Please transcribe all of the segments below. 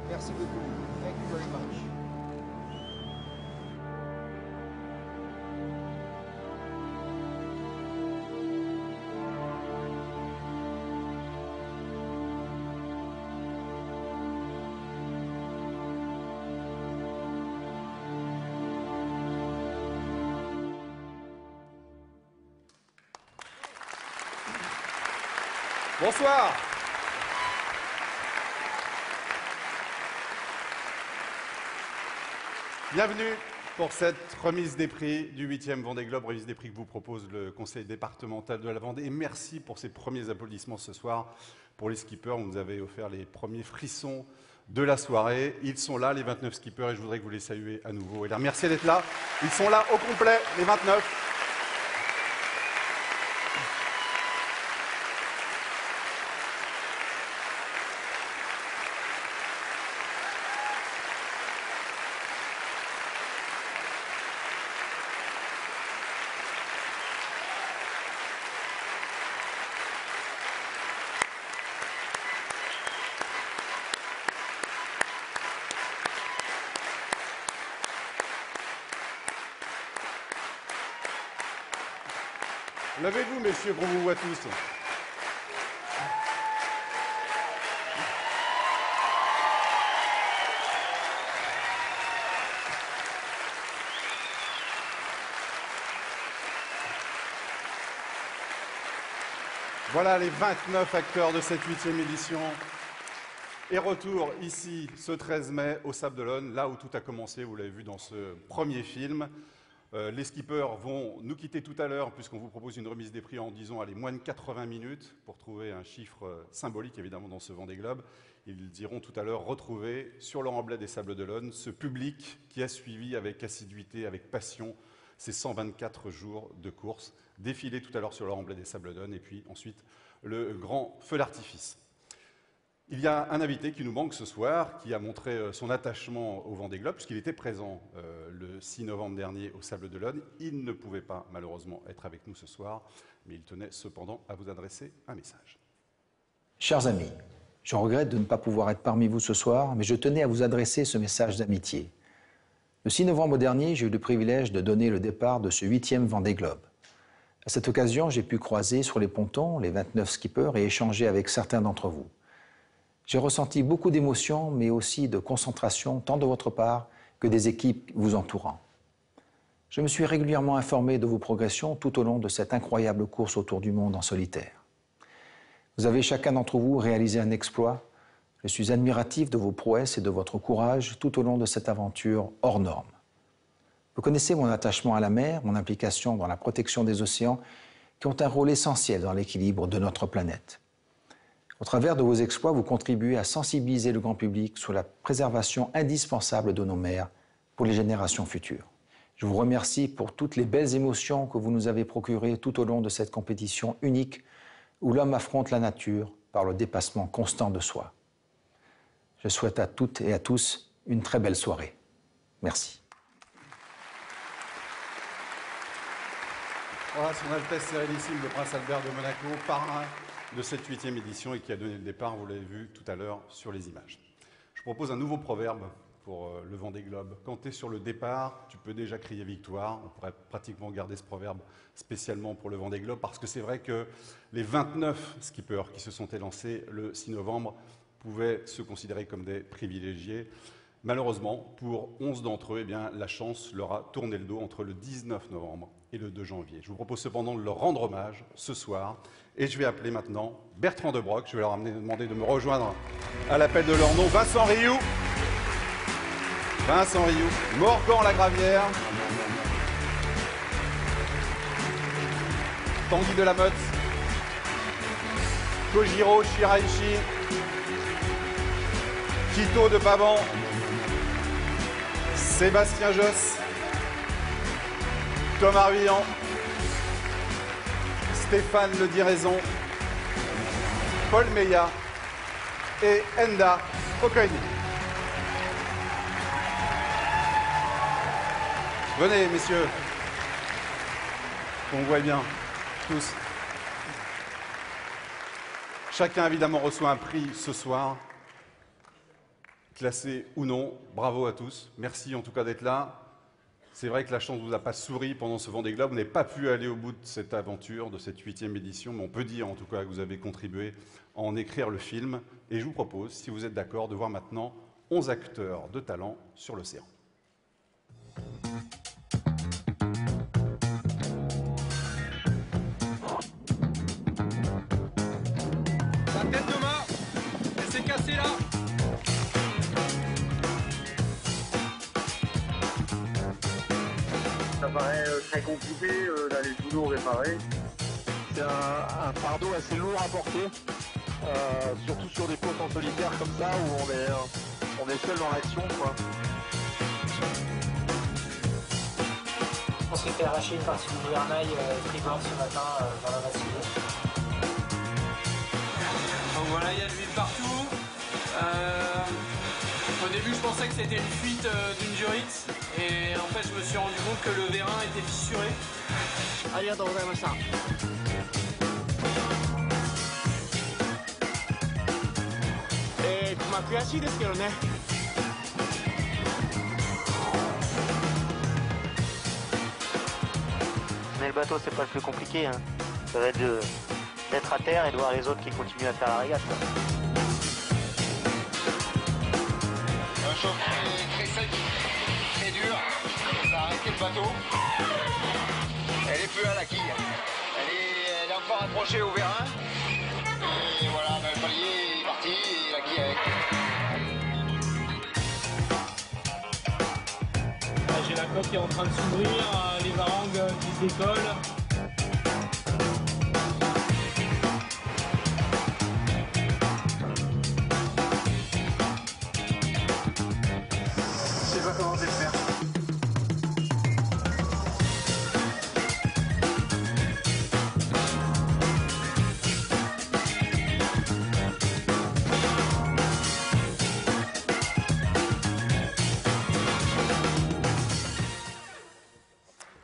Merci beaucoup. Thank you very much. Bonsoir. Bienvenue pour cette remise des prix du 8e Vendée Globe, remise des prix que vous propose le Conseil départemental de la Vendée. Et merci pour ces premiers applaudissements ce soir pour les skippers. Vous nous avez offert les premiers frissons de la soirée. Ils sont là, les 29 skippers, et je voudrais que vous les saluiez à nouveau. Et leur remercier d'être là. Ils sont là au complet, les 29. Levez-vous, messieurs, pour vous voir tous. Voilà les 29 acteurs de cette 8e édition. Et retour ici, ce 13 mai, au Sable d'Olonne, là où tout a commencé, vous l'avez vu dans ce premier film. Les skippers vont nous quitter tout à l'heure puisqu'on vous propose une remise des prix en disons allez, moins de 80 minutes pour trouver un chiffre symbolique évidemment dans ce Vendée Globe. Ils iront tout à l'heure retrouver sur leur emblème des Sables d'Olonne ce public qui a suivi avec assiduité, avec passion ces 124 jours de course. Défilé tout à l'heure sur leur emblème des Sables d'Olonne et puis ensuite le grand feu d'artifice. Il y a un invité qui nous manque ce soir, qui a montré son attachement au Vendée Globe, puisqu'il était présent le 6 novembre dernier au Sable d'Olonne. Il ne pouvait pas, malheureusement, être avec nous ce soir, mais il tenait cependant à vous adresser un message. Chers amis, je regrette de ne pas pouvoir être parmi vous ce soir, mais je tenais à vous adresser ce message d'amitié. Le 6 novembre dernier, j'ai eu le privilège de donner le départ de ce 8e Vendée Globe. À cette occasion, j'ai pu croiser sur les pontons les 29 skippers et échanger avec certains d'entre vous. J'ai ressenti beaucoup d'émotions, mais aussi de concentration, tant de votre part que des équipes vous entourant. Je me suis régulièrement informé de vos progressions tout au long de cette incroyable course autour du monde en solitaire. Vous avez chacun d'entre vous réalisé un exploit. Je suis admiratif de vos prouesses et de votre courage tout au long de cette aventure hors norme. Vous connaissez mon attachement à la mer, mon implication dans la protection des océans, qui ont un rôle essentiel dans l'équilibre de notre planète. Au travers de vos exploits, vous contribuez à sensibiliser le grand public sur la préservation indispensable de nos mers pour les générations futures. Je vous remercie pour toutes les belles émotions que vous nous avez procurées tout au long de cette compétition unique où l'homme affronte la nature par le dépassement constant de soi. Je souhaite à toutes et à tous une très belle soirée. Merci. Voilà, Son Altesse Sérénissime, le Prince Albert de Monaco, parrain de cette 8e édition et qui a donné le départ, vous l'avez vu tout à l'heure sur les images. Je propose un nouveau proverbe pour le Vendée Globe. Quand tu es sur le départ, tu peux déjà crier victoire. On pourrait pratiquement garder ce proverbe spécialement pour le Vendée Globe parce que c'est vrai que les 29 skippers qui se sont élancés le 6 novembre pouvaient se considérer comme des privilégiés. Malheureusement, pour 11 d'entre eux, eh bien, la chance leur a tourné le dos entre le 19 novembre et le 2 janvier. Je vous propose cependant de leur rendre hommage ce soir et je vais appeler maintenant Bertrand De Broc. Je vais leur demander de me rejoindre à l'appel de leur nom. Vincent Rioux, Morgan Lagravière, Tanguy Delamotte, Kojiro Shiraishi, Quito de Pavan, Sébastien Josse, Thomas Ruyant, Stéphane Le Diraison, Paul Meillat et Enda Okoye. Venez, messieurs, qu'on voit bien, tous. Chacun, évidemment, reçoit un prix ce soir. Classés ou non, bravo à tous. Merci en tout cas d'être là. C'est vrai que la chance ne vous a pas souri pendant ce Vendée Globe. Vous n'avez pas pu aller au bout de cette aventure, de cette 8e édition, mais on peut dire en tout cas que vous avez contribué à en écrire le film. Et je vous propose, si vous êtes d'accord, de voir maintenant 11 acteurs de talent sur l'océan. La tête de main, elle s'est cassée là. Ça paraît très compliqué d'aller tout nous réparer. C'est un fardeau assez lourd à porter, surtout sur des postes en solitaire comme ça où on est seul dans l'action, quoi. On s'est fait arracher une partie du gouvernail tribord ce matin dans la matinée. Donc voilà, il y a de l'huile partout. Au début, je pensais que c'était une fuite d'une durite. Et en fait, je me suis rendu compte que le vérin était fissuré. Mais le bateau, c'est pas le plus compliqué, hein. Ça va être d'être à terre et de voir les autres qui continuent à faire la régate, quoi. Un choc très sec, très dur. Ça a arrêté le bateau. Elle est plus à la quille. Elle est encore accrochée au vérin. Et voilà, le palier est parti et la quille avec. J'ai la coque qui est en train de s'ouvrir, les varangues qui se décollent. Je sais pas comment je vais le faire.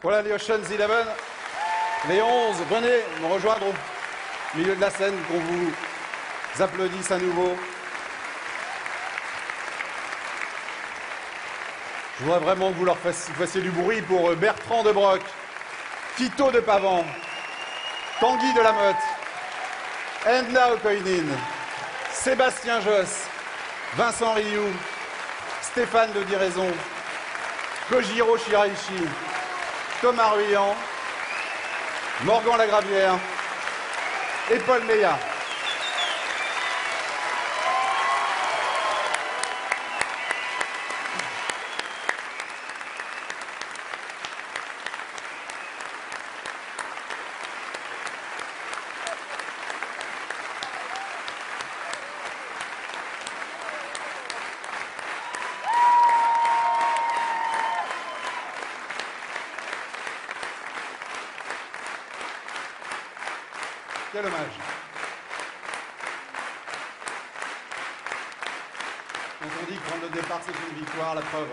Voilà les Ocean's 11, les 11, venez nous rejoindre au milieu de la scène, qu'on vous applaudisse à nouveau. Je voudrais vraiment que vous leur fassiez du bruit pour Bertrand de Broc, Tito de Pavan, Tanguy de la Motte, Endla Okoinen, Sébastien Josse, Vincent Rioux, Stéphane de Diraison, Kojiro Shiraishi, Thomas Ruyant, Morgan Lagravière et Paul Meillat. Quel hommage. Quand on dit que prendre le départ, c'est une victoire, la preuve.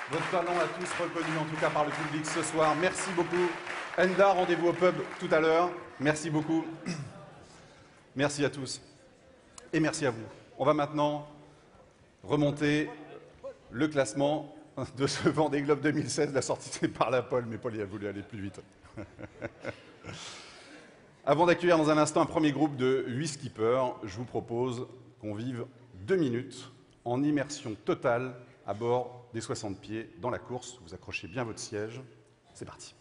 Votre talent a tous reconnu, en tout cas par le public ce soir. Merci beaucoup. Enda, rendez-vous au pub tout à l'heure. Merci beaucoup. Merci à tous. Et merci à vous. On va maintenant remonter le classement de ce Vendée Globe 2016. La sortie c'est par la Paul, mais Paul il a voulu aller plus vite. Avant d'accueillir dans un instant un premier groupe de 8 skippers, je vous propose qu'on vive 2 minutes en immersion totale à bord des 60 pieds dans la course. Vous accrochez bien votre siège. C'est parti.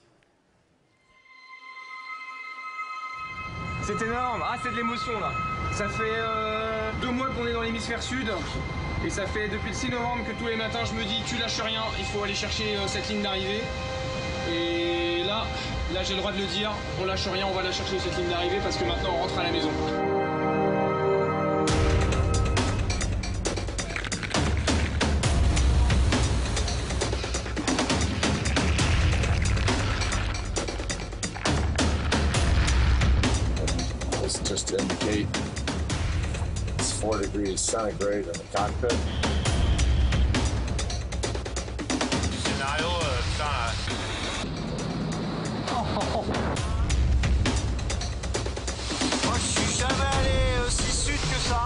C'est énorme, c'est de l'émotion là. Ça fait 2 mois qu'on est dans l'hémisphère sud. Et ça fait depuis le 6 novembre que tous les matins je me dis tu lâches rien, il faut aller chercher cette ligne d'arrivée. Et là j'ai le droit de le dire, on lâche rien, on va la chercher cette ligne d'arrivée parce que maintenant on rentre à la maison. Just to indicate it's 4 degrees centigrade in the cockpit. Scénario, Moi je suis jamais allé aussi sud que ça.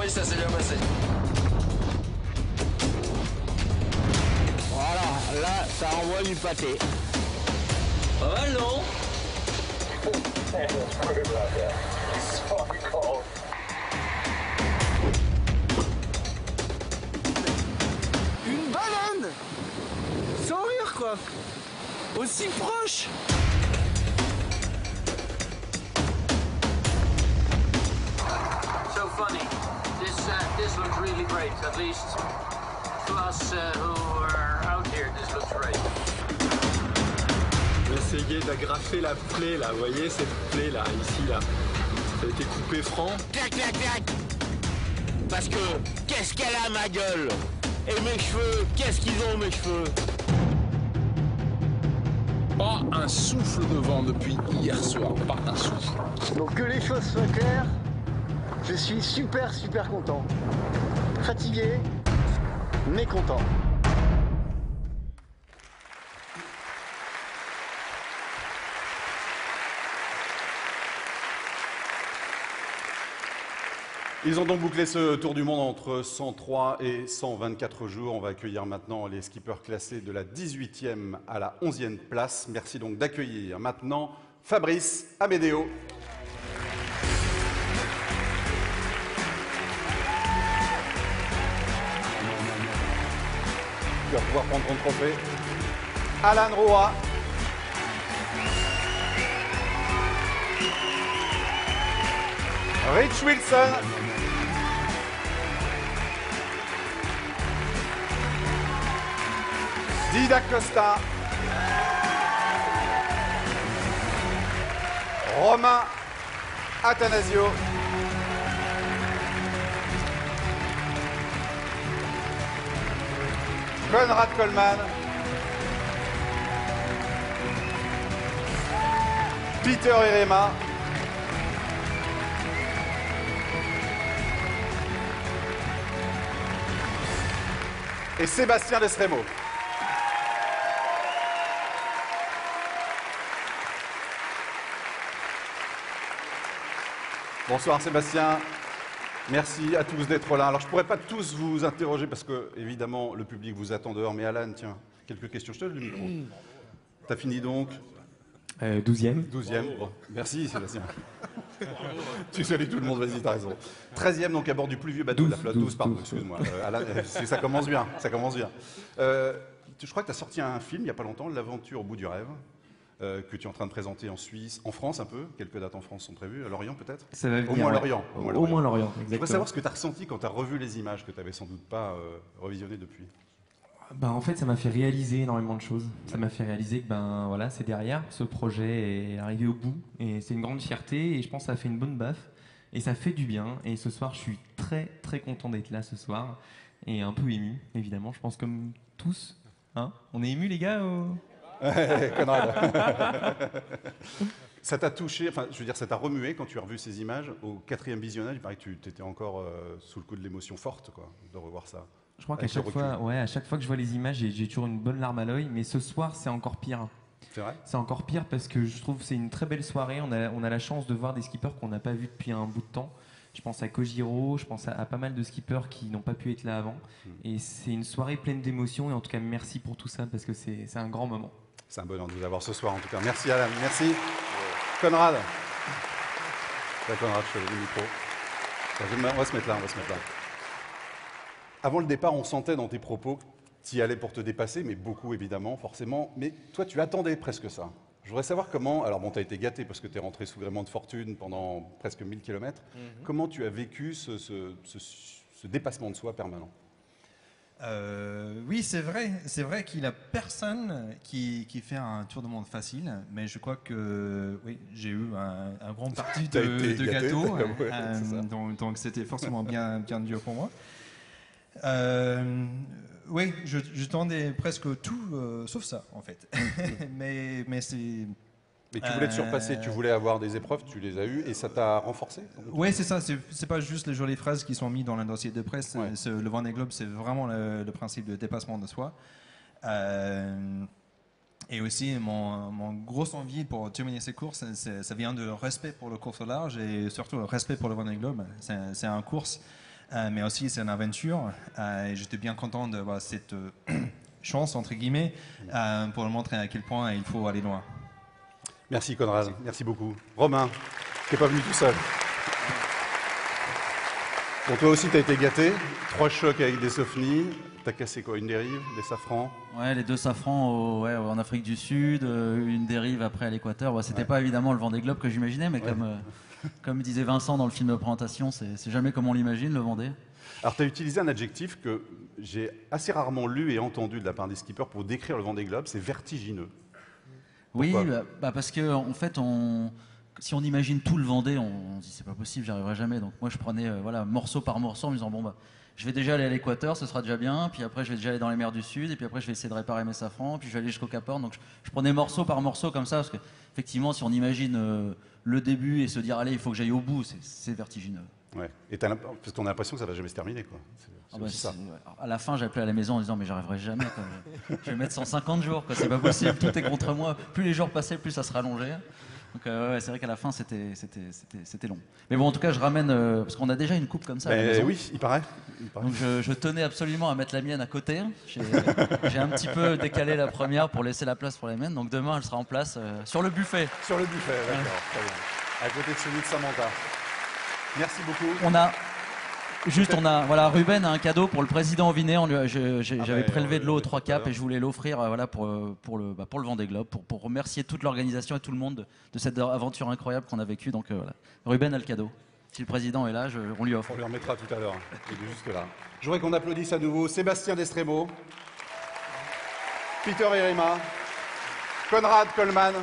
Oui, ça s'est bien passé. Voilà, là, ça envoie du pâté. Pas mal, non? Une baleine! Sans rire, quoi! Aussi proche! So funny. This looks really great. At least to us who are out here, this looks great. J'ai essayé d'agrafer la plaie là, vous voyez cette plaie là, ici là. Ça a été coupé franc. Clac, clac, clac! Parce que, qu'est-ce qu'elle a, ma gueule? Et mes cheveux, qu'est-ce qu'ils ont, mes cheveux? Pas un souffle de vent depuis hier soir, pas un souffle. Donc que les choses soient claires, je suis super content. Fatigué, mais content. Ils ont donc bouclé ce tour du monde entre 103 et 124 jours. On va accueillir maintenant les skippers classés de la 18e à la 11e place. Merci donc d'accueillir maintenant Fabrice Amédéo. Tu vas pouvoir prendre ton trophée. Alan Roa. Rich Wilson. Dida Costa. Romain Attanasio. Conrad Coleman. Peter Erema. Et Sébastien Desremo. Bonsoir Sébastien, merci à tous d'être là. Alors je ne pourrais pas tous vous interroger parce que évidemment le public vous attend dehors, mais Alan, tiens, quelques questions, je te donne le micro. T'as fini donc 12e. 12e, bon, merci Sébastien. Tu salues tout le monde, vas-y, t'as raison. 13e donc à bord du plus vieux bateau de la flotte, 12 pardon, excuse-moi. Alan, ça commence bien, ça commence bien. Je crois que tu as sorti un film il n'y a pas longtemps, L'aventure au bout du rêve. Que tu es en train de présenter en Suisse, en France un peu. Quelques dates en France sont prévues, à Lorient peut-être. Ça va venir, au moins Lorient. Au moins Lorient, exactement. Je voudrais savoir ce que tu as ressenti quand tu as revu les images que tu n'avais sans doute pas revisionnées depuis. Ben, en fait, ça m'a fait réaliser énormément de choses. Ça m'a fait réaliser que voilà, c'est derrière, ce projet est arrivé au bout. Et c'est une grande fierté et je pense que ça a fait une bonne baffe. Et ça fait du bien. Et ce soir, je suis très content d'être là ce soir. Et un peu ému, évidemment. Je pense comme tous. Hein, on est ému les gars Conrad. Ça t'a touché, enfin, je veux dire, ça t'a remué quand tu as revu ces images au 4e visionnage. Il paraît que tu étais encore sous le coup de l'émotion forte, quoi, de revoir ça. Je crois qu'à chaque fois que je vois les images, j'ai toujours une bonne larme à l'œil. Mais ce soir, c'est encore pire. C'est vrai ? C'est encore pire parce que je trouve que c'est une très belle soirée. On a la chance de voir des skippers qu'on n'a pas vus depuis un bout de temps. Je pense à Kojiro, je pense à pas mal de skippers qui n'ont pas pu être là avant. Et c'est une soirée pleine d'émotions. Et en tout cas, merci pour tout ça parce que c'est un grand moment. C'est un bonheur de vous avoir ce soir en tout cas. Merci Alan, merci. Conrad. Conrad, je te donne le micro. On va se mettre là, Avant le départ, on sentait dans tes propos que tu y allais pour te dépasser, mais beaucoup évidemment, forcément. Mais toi, tu attendais presque ça. Je voudrais savoir comment, alors bon, tu as été gâté parce que tu es rentré sous gréement de fortune pendant presque 1000 km. Comment tu as vécu ce dépassement de soi permanent ? Oui, c'est vrai qu'il n'y a personne qui fait un tour de monde facile, mais je crois que oui, j'ai eu un grand parti de gâteau, donc c'était forcément bien dur pour moi. Oui, je tendais presque tout, sauf ça, en fait. mais c'est... Mais tu voulais te surpasser, tu voulais avoir des épreuves, tu les as eues et ça t'a renforcé ? Oui, c'est ça. C'est pas juste les jolies phrases qui sont mises dans le dossier de presse. Ouais. Le Vendée Globe, c'est vraiment le principe de dépassement de soi. Et aussi, mon grosse envie pour terminer ces courses, ça vient de respect pour le course au large et surtout le respect pour le Vendée Globe. C'est une course mais aussi c'est une aventure. Et j'étais bien content d'avoir cette chance, entre guillemets, pour montrer à quel point il faut aller loin. Merci Conrad, merci beaucoup. Romain, qui n'est pas venu tout seul. Bon, toi aussi, tu as été gâté. 3 chocs avec des Sofnies. Tu as cassé quoi? Une dérive, des safrans? Ouais, les 2 safrans en Afrique du Sud, une dérive après à l'équateur. Bon, c'était pas évidemment le Vendée Globe que j'imaginais, mais comme disait Vincent dans le film de présentation, c'est jamais comme on l'imagine, le Vendée. Alors, tu as utilisé un adjectif que j'ai assez rarement lu et entendu de la part des skippers pour décrire le Vendée Globe, c'est vertigineux. Pourquoi? Oui, parce que en fait, si on imagine tout le Vendée, on se dit c'est pas possible, j'y arriverai jamais. Donc moi, je prenais morceau par morceau en me disant bon je vais déjà aller à l'équateur, ce sera déjà bien. Puis après, je vais déjà aller dans les mers du Sud. Et puis après, je vais essayer de réparer mes safrans. Puis je vais aller jusqu'au Cap Horn. Donc je prenais morceau par morceau comme ça, parce que effectivement, si on imagine le début et se dire allez, il faut que j'aille au bout, c'est vertigineux. Ouais. Et parce qu'on a l'impression que ça va jamais se terminer, quoi. Ça. À la fin, j'appelais à la maison en disant mais j'arriverai jamais. Je vais mettre 150 jours, quoi. C'est pas possible. Tout est contre moi. Plus les jours passaient, plus ça se rallongeait. Donc c'est vrai qu'à la fin c'était long. Mais bon, en tout cas, je ramène parce qu'on a déjà une coupe comme ça. À la maison. Oui, il paraît. Donc je tenais absolument à mettre la mienne à côté. J'ai un petit peu décalé la première pour laisser la place pour la mienne. Donc demain, elle sera en place sur le buffet. Sur le buffet, d'accord. Très bien. À côté de celui de Samantha. Merci beaucoup. Ruben a un cadeau pour le président Vinet. J'avais prélevé de l'eau aux 3 Caps et je voulais l'offrir pour le Vendée Globe, pour remercier toute l'organisation et tout le monde de cette aventure incroyable qu'on a vécue. Donc voilà, Ruben a le cadeau. Si le président est là, on lui offre. On lui remettra tout à l'heure. Il est juste là. Je voudrais qu'on applaudisse à nouveau Sébastien Destremo, Peter Herima, Conrad Coleman,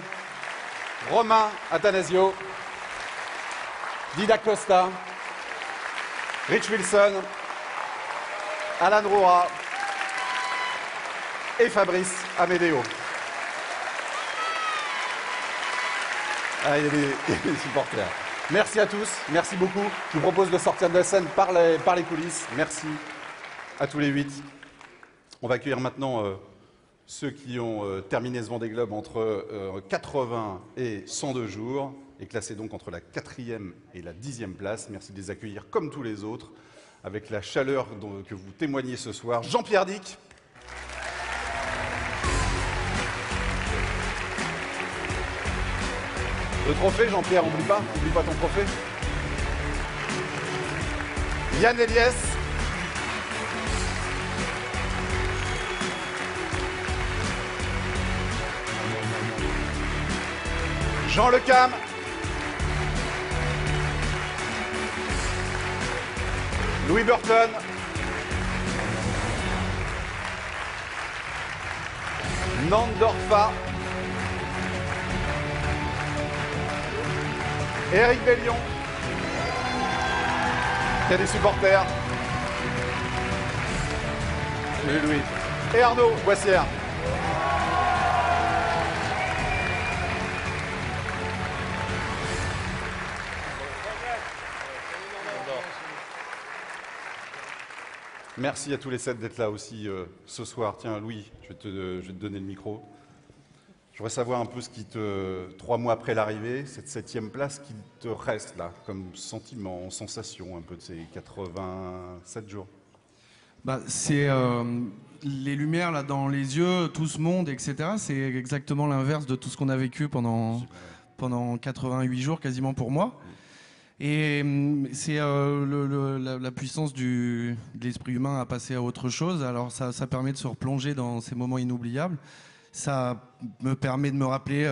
Romain Attanasio, Dida Costa, Rich Wilson, Alan Roa et Fabrice Amedeo. Il y a des supporters. Merci à tous, merci beaucoup. Je vous propose de sortir de la scène par les coulisses. Merci à tous les 8. On va accueillir maintenant ceux qui ont terminé ce Vendée Globe entre 80 et 102 jours, et classés donc entre la 4e et la 10e place. Merci de les accueillir comme tous les autres, avec la chaleur que vous témoignez ce soir. Jean-Pierre Dick. Le trophée, Jean-Pierre, oublie pas ton trophée. Yann Eliès. Jean Lecam. Louis Burton. Nandorfa. Éric Bellion. Il y a des supporters. Salut Louis. Et Arnaud Boissière. Merci à tous les 7 d'être là aussi ce soir. Tiens, Louis, je vais te donner le micro. Je voudrais savoir un peu 3 mois après l'arrivée, cette 7e place qui te reste là, comme sentiment, sensation un peu de ces 87 jours. C'est les lumières là dans les yeux, tout ce monde, etc. C'est exactement l'inverse de tout ce qu'on a vécu pendant 88 jours quasiment pour moi. Et c'est la puissance de l'esprit humain à passer à autre chose. Alors ça permet de se replonger dans ces moments inoubliables. Ça me permet de me rappeler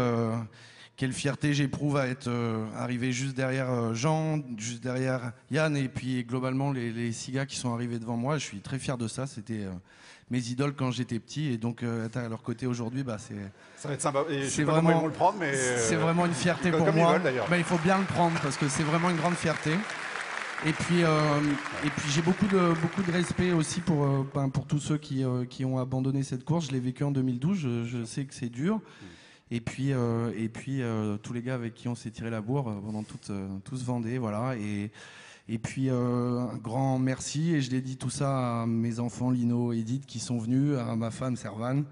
quelle fierté j'éprouve à être arrivé juste derrière Jean, juste derrière Yann, et puis globalement les 6 gars qui sont arrivés devant moi. Je suis très fier de ça. C'était mes idoles quand j'étais petit, et donc être à leur côté aujourd'hui, ça va être sympa. Et je sais pas comment ils vont le prendre, mais c'est vraiment une fierté pour moi. Il faut bien le prendre parce que c'est vraiment une grande fierté. Et puis j'ai beaucoup de respect aussi pour tous ceux qui ont abandonné cette course. Je l'ai vécu en 2012. Je sais que c'est dur. Et puis tous les gars avec qui on s'est tiré la bourre pendant tout ce Vendée, voilà. Et puis un grand merci, et je l'ai dit tout ça à mes enfants Lino et Edith qui sont venus, à ma femme Servane,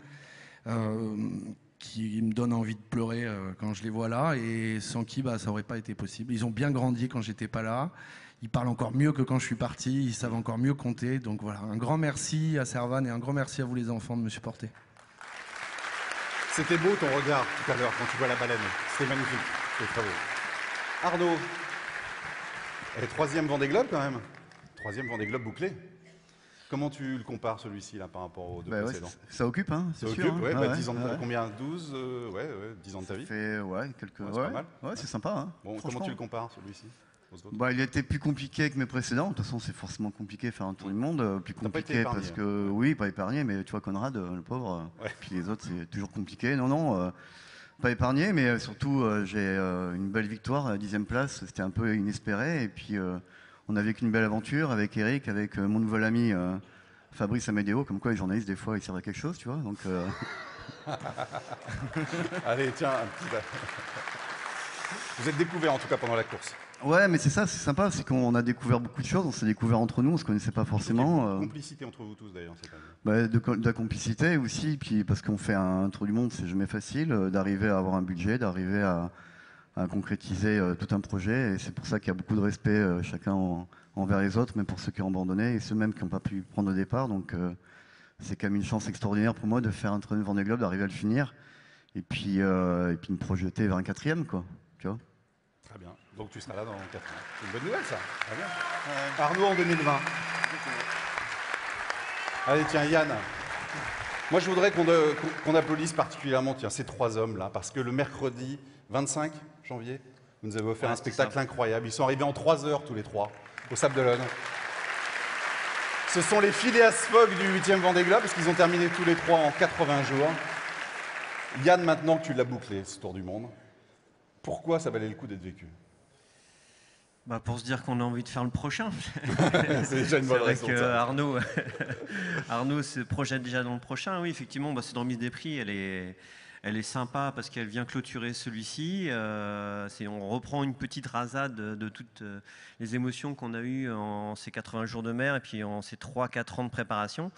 qui me donne envie de pleurer quand je les vois là, et sans qui ça n'aurait pas été possible. Ils ont bien grandi quand j'étais pas là. ils parlent encore mieux que quand je suis parti, ils savent encore mieux compter. Donc voilà, un grand merci à Servan et un grand merci à vous les enfants de me supporter. C'était beau ton regard tout à l'heure quand tu vois la baleine. C'était magnifique. C'était très beau. Arnaud, et 3e Vendée Globe quand même. 3e Vendée Globe bouclé. Comment tu le compares celui-ci là par rapport aux deux précédents? Ça occupe, hein, c'est sûr. Ça occupe, ouais, hein. 10 ans de combien 12 ouais, 10 ans de ta vie. Ça fait, quelques... c'est pas mal. Ouais, c'est sympa. Hein, bon, comment tu le compares celui-ci aux autres? Il était plus compliqué que mes précédents. De toute façon, c'est forcément compliqué faire un tour du monde. Plus compliqué parce que, oui, pas épargné, mais tu vois, Conrad, le pauvre, puis les autres, c'est toujours compliqué. Non, pas épargné, mais surtout, j'ai une belle victoire, 10e place. C'était un peu inespéré. Et puis, on a vécu une belle aventure avec Eric, avec mon nouvel ami Fabrice Amédéo. Comme quoi, les journalistes, des fois, ils servent à quelque chose, tu vois. Donc, allez, tiens, un petit... Vous êtes découverts en tout cas pendant la course. Ouais, mais c'est ça, c'est sympa, c'est qu'on a découvert beaucoup de choses, on s'est découvert entre nous, on se connaissait pas forcément. Il y a une complicité entre vous tous d'ailleurs cette année. De la complicité aussi, puis parce qu'on fait un tour du monde, c'est jamais facile d'arriver à avoir un budget, d'arriver à concrétiser tout un projet, et c'est pour ça qu'il y a beaucoup de respect chacun envers les autres, même pour ceux qui ont abandonné et ceux même qui n'ont pas pu prendre le départ. Donc c'est quand même une chance extraordinaire pour moi de faire un tour du Vendée Globe, d'arriver à le finir, et puis me projeter vers un 4e, quoi. Tu vois. Très bien. Donc tu seras là dans 4 ans. C'est une bonne nouvelle, ça. Très bien. Ouais. Arnaud en 2020. Allez, tiens, Yann. Moi, je voudrais qu'on applaudisse particulièrement ces 3 hommes-là, parce que le mercredi 25 janvier, vous nous avez offert un spectacle incroyable. Ils sont arrivés en 3 heures, tous les 3, au Sable d'Olonne. Ce sont les Phileas Fogg du 8e Vendée Globe, parce qu'ils ont terminé tous les 3 en 80 jours. Yann, maintenant que tu l'as bouclé, ce tour du monde, pourquoi ça valait le coup d'être vécu? Pour se dire qu'on a envie de faire le prochain. C'est déjà une bonne raison. Arnaud se projette déjà dans le prochain. Oui, effectivement, cette remise des prix, elle est sympa parce qu'elle vient clôturer celui-ci. On reprend une petite rasade de toutes les émotions qu'on a eues en ces 80 jours de mer et puis en ces 3-4 ans de préparation.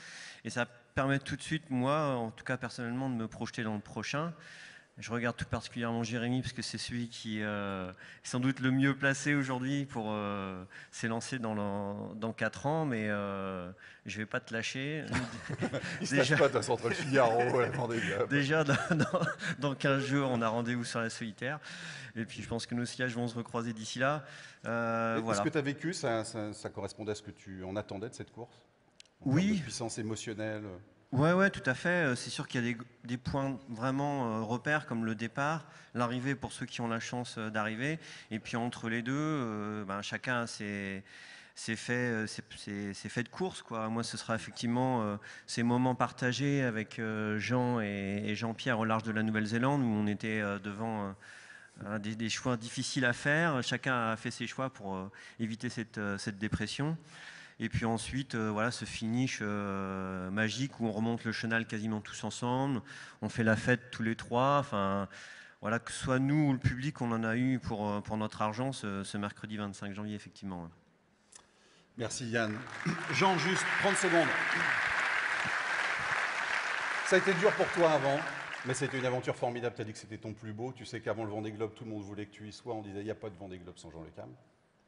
Et ça permet tout de suite, moi, en tout cas personnellement, de me projeter dans le prochain. Je regarde tout particulièrement Jérémy parce que c'est celui qui est sans doute le mieux placé aujourd'hui pour s'élancer dans 4 ans, mais je ne vais pas te lâcher. Il ne se lâche pas, tu as entre le Figaro et la Vendée Globe. Déjà, dans 15 jours, on a rendez-vous sur la solitaire. Et puis, je pense que nos sillages vont se recroiser d'ici là. Voilà. Ce que tu as vécu, ça correspondait à ce que tu en attendais de cette course? Oui. De puissance émotionnelle. Ouais, tout à fait. C'est sûr qu'il y a des points vraiment repères comme le départ, l'arrivée pour ceux qui ont la chance d'arriver, et puis entre les deux, chacun a ses faits de course, quoi. Moi, ce sera effectivement ces moments partagés avec Jean et Jean-Pierre au large de la Nouvelle-Zélande où on était devant des choix difficiles à faire. Chacun a fait ses choix pour éviter cette dépression. Et puis ensuite, ce finish magique où on remonte le chenal quasiment tous ensemble, on fait la fête tous les 3. Enfin, voilà, que ce soit nous ou le public, on en a eu pour notre argent ce mercredi 25 janvier, effectivement. Merci Yann. Jean, juste 30 secondes. Ça a été dur pour toi avant, mais c'était une aventure formidable. Tu as dit que c'était ton plus beau. Tu sais qu'avant le Vendée Globe, tout le monde voulait que tu y sois. On disait, il n'y a pas de Vendée Globe sans Jean Le Cam.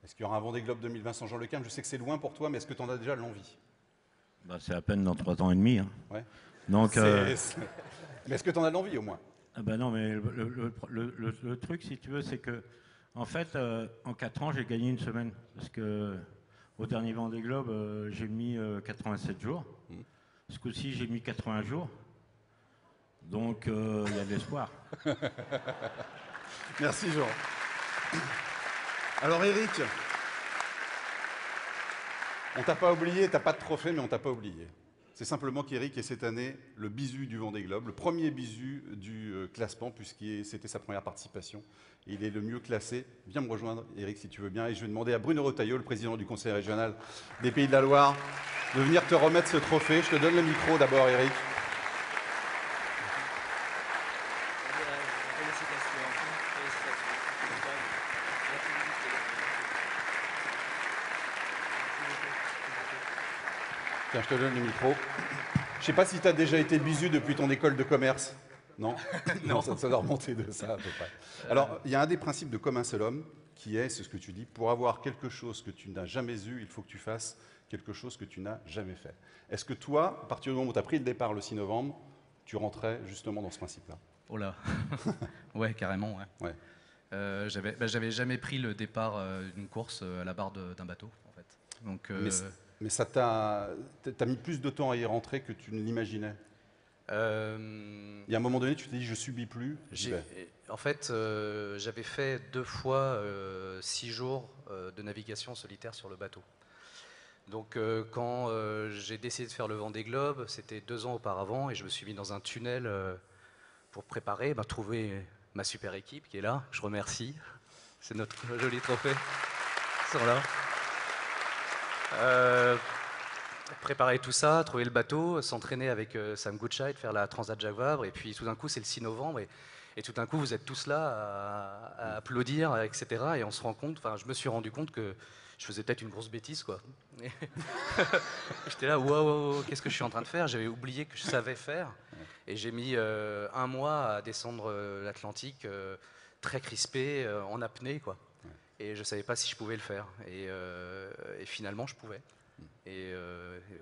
Est-ce qu'il y aura un Vendée Globe 2020 sans Jean Le Cam? Je sais que c'est loin pour toi, mais est-ce que tu en as déjà l'envie? C'est à peine dans 3 ans et demi. Hein. Ouais. Donc, Mais est-ce que tu en as l'envie au moins? Non, mais le truc, si tu veux, c'est que, en fait, en 4 ans, j'ai gagné une semaine. Parce que au dernier Vendée Globe, j'ai mis 87 jours. Ce coup-ci, j'ai mis 80 jours. Donc, il y a de l'espoir. Merci, Jean. Alors Eric, on t'a pas oublié, t'as pas de trophée, mais on t'a pas oublié. C'est simplement qu'Eric est cette année le bisu du Vendée Globe, le premier bisu du classement, puisque c'était sa première participation. Il est le mieux classé. Viens me rejoindre, Eric, si tu veux bien. Et je vais demander à Bruno Retailleau, le président du conseil régional des Pays de la Loire, de venir te remettre ce trophée. Je te donne le micro d'abord, Eric. Tiens, je te donne le micro. Je ne sais pas si tu as déjà été bisu depuis ton école de commerce. Non. Non, ça doit remonter de ça à peu près. Alors, il y a un des principes de Comme un seul homme, qui est, c'est ce que tu dis, pour avoir quelque chose que tu n'as jamais eu, il faut que tu fasses quelque chose que tu n'as jamais fait. Est-ce que toi, à partir du moment où tu as pris le départ le 6 novembre, tu rentrais justement dans ce principe-là? Oh là. Ouais, carrément, ouais. J'avais jamais pris le départ d'une course à la barre d'un bateau, en fait. Donc, mais ça t'as mis plus de temps à y rentrer que tu ne l'imaginais? Il y a un moment donné, tu t'es dit, je subis plus. En fait, j'avais fait 2 fois 6 jours de navigation solitaire sur le bateau. Donc quand j'ai décidé de faire le Vendée Globe, c'était 2 ans auparavant, et je me suis mis dans un tunnel pour préparer, trouver ma super équipe qui est là. Je remercie. C'est notre joli trophée. Ils sont là. Préparer tout ça, trouver le bateau, s'entraîner avec Sam Goodchild, faire la Transat Jacques Vabre, et puis tout d'un coup c'est le 6 novembre et tout d'un coup vous êtes tous là à applaudir, etc. Et on se rend compte, enfin je me suis rendu compte que je faisais peut-être une grosse bêtise, quoi. J'étais là, waouh, qu'est-ce que je suis en train de faire? J'avais oublié que je savais faire, et j'ai mis 1 mois à descendre l'Atlantique très crispé, en apnée, quoi. Et je savais pas si je pouvais le faire, et finalement je pouvais. Et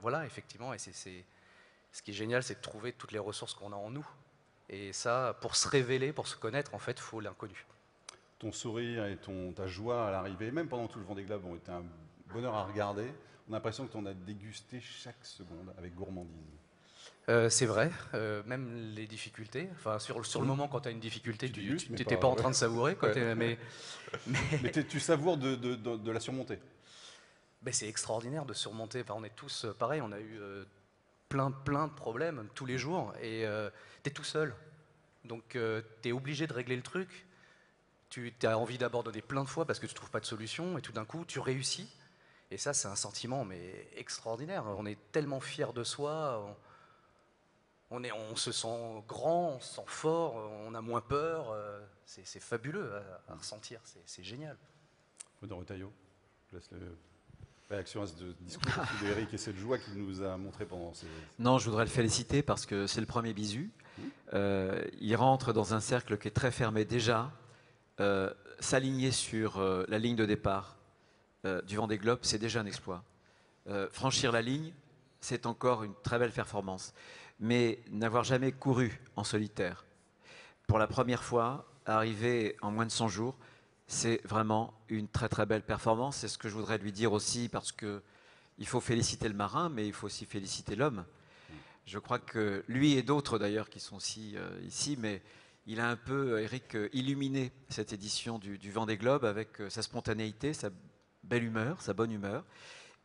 voilà, effectivement, et ce qui est génial, c'est de trouver toutes les ressources qu'on a en nous. Et ça, pour se révéler, pour se connaître, en fait, il faut l'inconnu. Ton sourire et ta joie à l'arrivée, même pendant tout le Vendée Globe, ont été un bonheur à regarder. On a l'impression que tu en as dégusté chaque seconde avec gourmandise. C'est vrai, même les difficultés. Enfin, sur le moment, quand tu as une difficulté, tu n'étais pas en train de savourer. Mais tu savoures de la surmonter. Ben, c'est extraordinaire de surmonter. Enfin, on est tous pareil, on a eu plein de problèmes tous les jours, et tu es tout seul. Donc tu es obligé de régler le truc. Tu as envie d'abandonner plein de fois parce que tu ne trouves pas de solution, et tout d'un coup tu réussis. Et ça, c'est un sentiment mais extraordinaire. On est tellement fiers de soi, on se sent grand, on se sent fort, on a moins peur. C'est fabuleux à ressentir, c'est génial. Faudor Retailleau, je laisse la réaction à ce discours de Eric et cette joie qu'il nous a montré pendant ces... Non, je voudrais le féliciter parce que c'est le premier bisu. Il rentre dans un cercle qui est très fermé déjà. S'aligner sur la ligne de départ du Vendée Globe, c'est déjà un exploit. Franchir la ligne, c'est encore une très belle performance. Mais n'avoir jamais couru en solitaire, pour la première fois, arriver en moins de 100 jours, c'est vraiment une très très belle performance. C'est ce que je voudrais lui dire aussi, parce qu'il faut féliciter le marin, mais il faut aussi féliciter l'homme. Je crois que lui et d'autres d'ailleurs qui sont aussi ici, mais il a un peu, Eric, illuminé cette édition du Vendée Globe avec sa spontanéité, sa belle humeur, sa bonne humeur,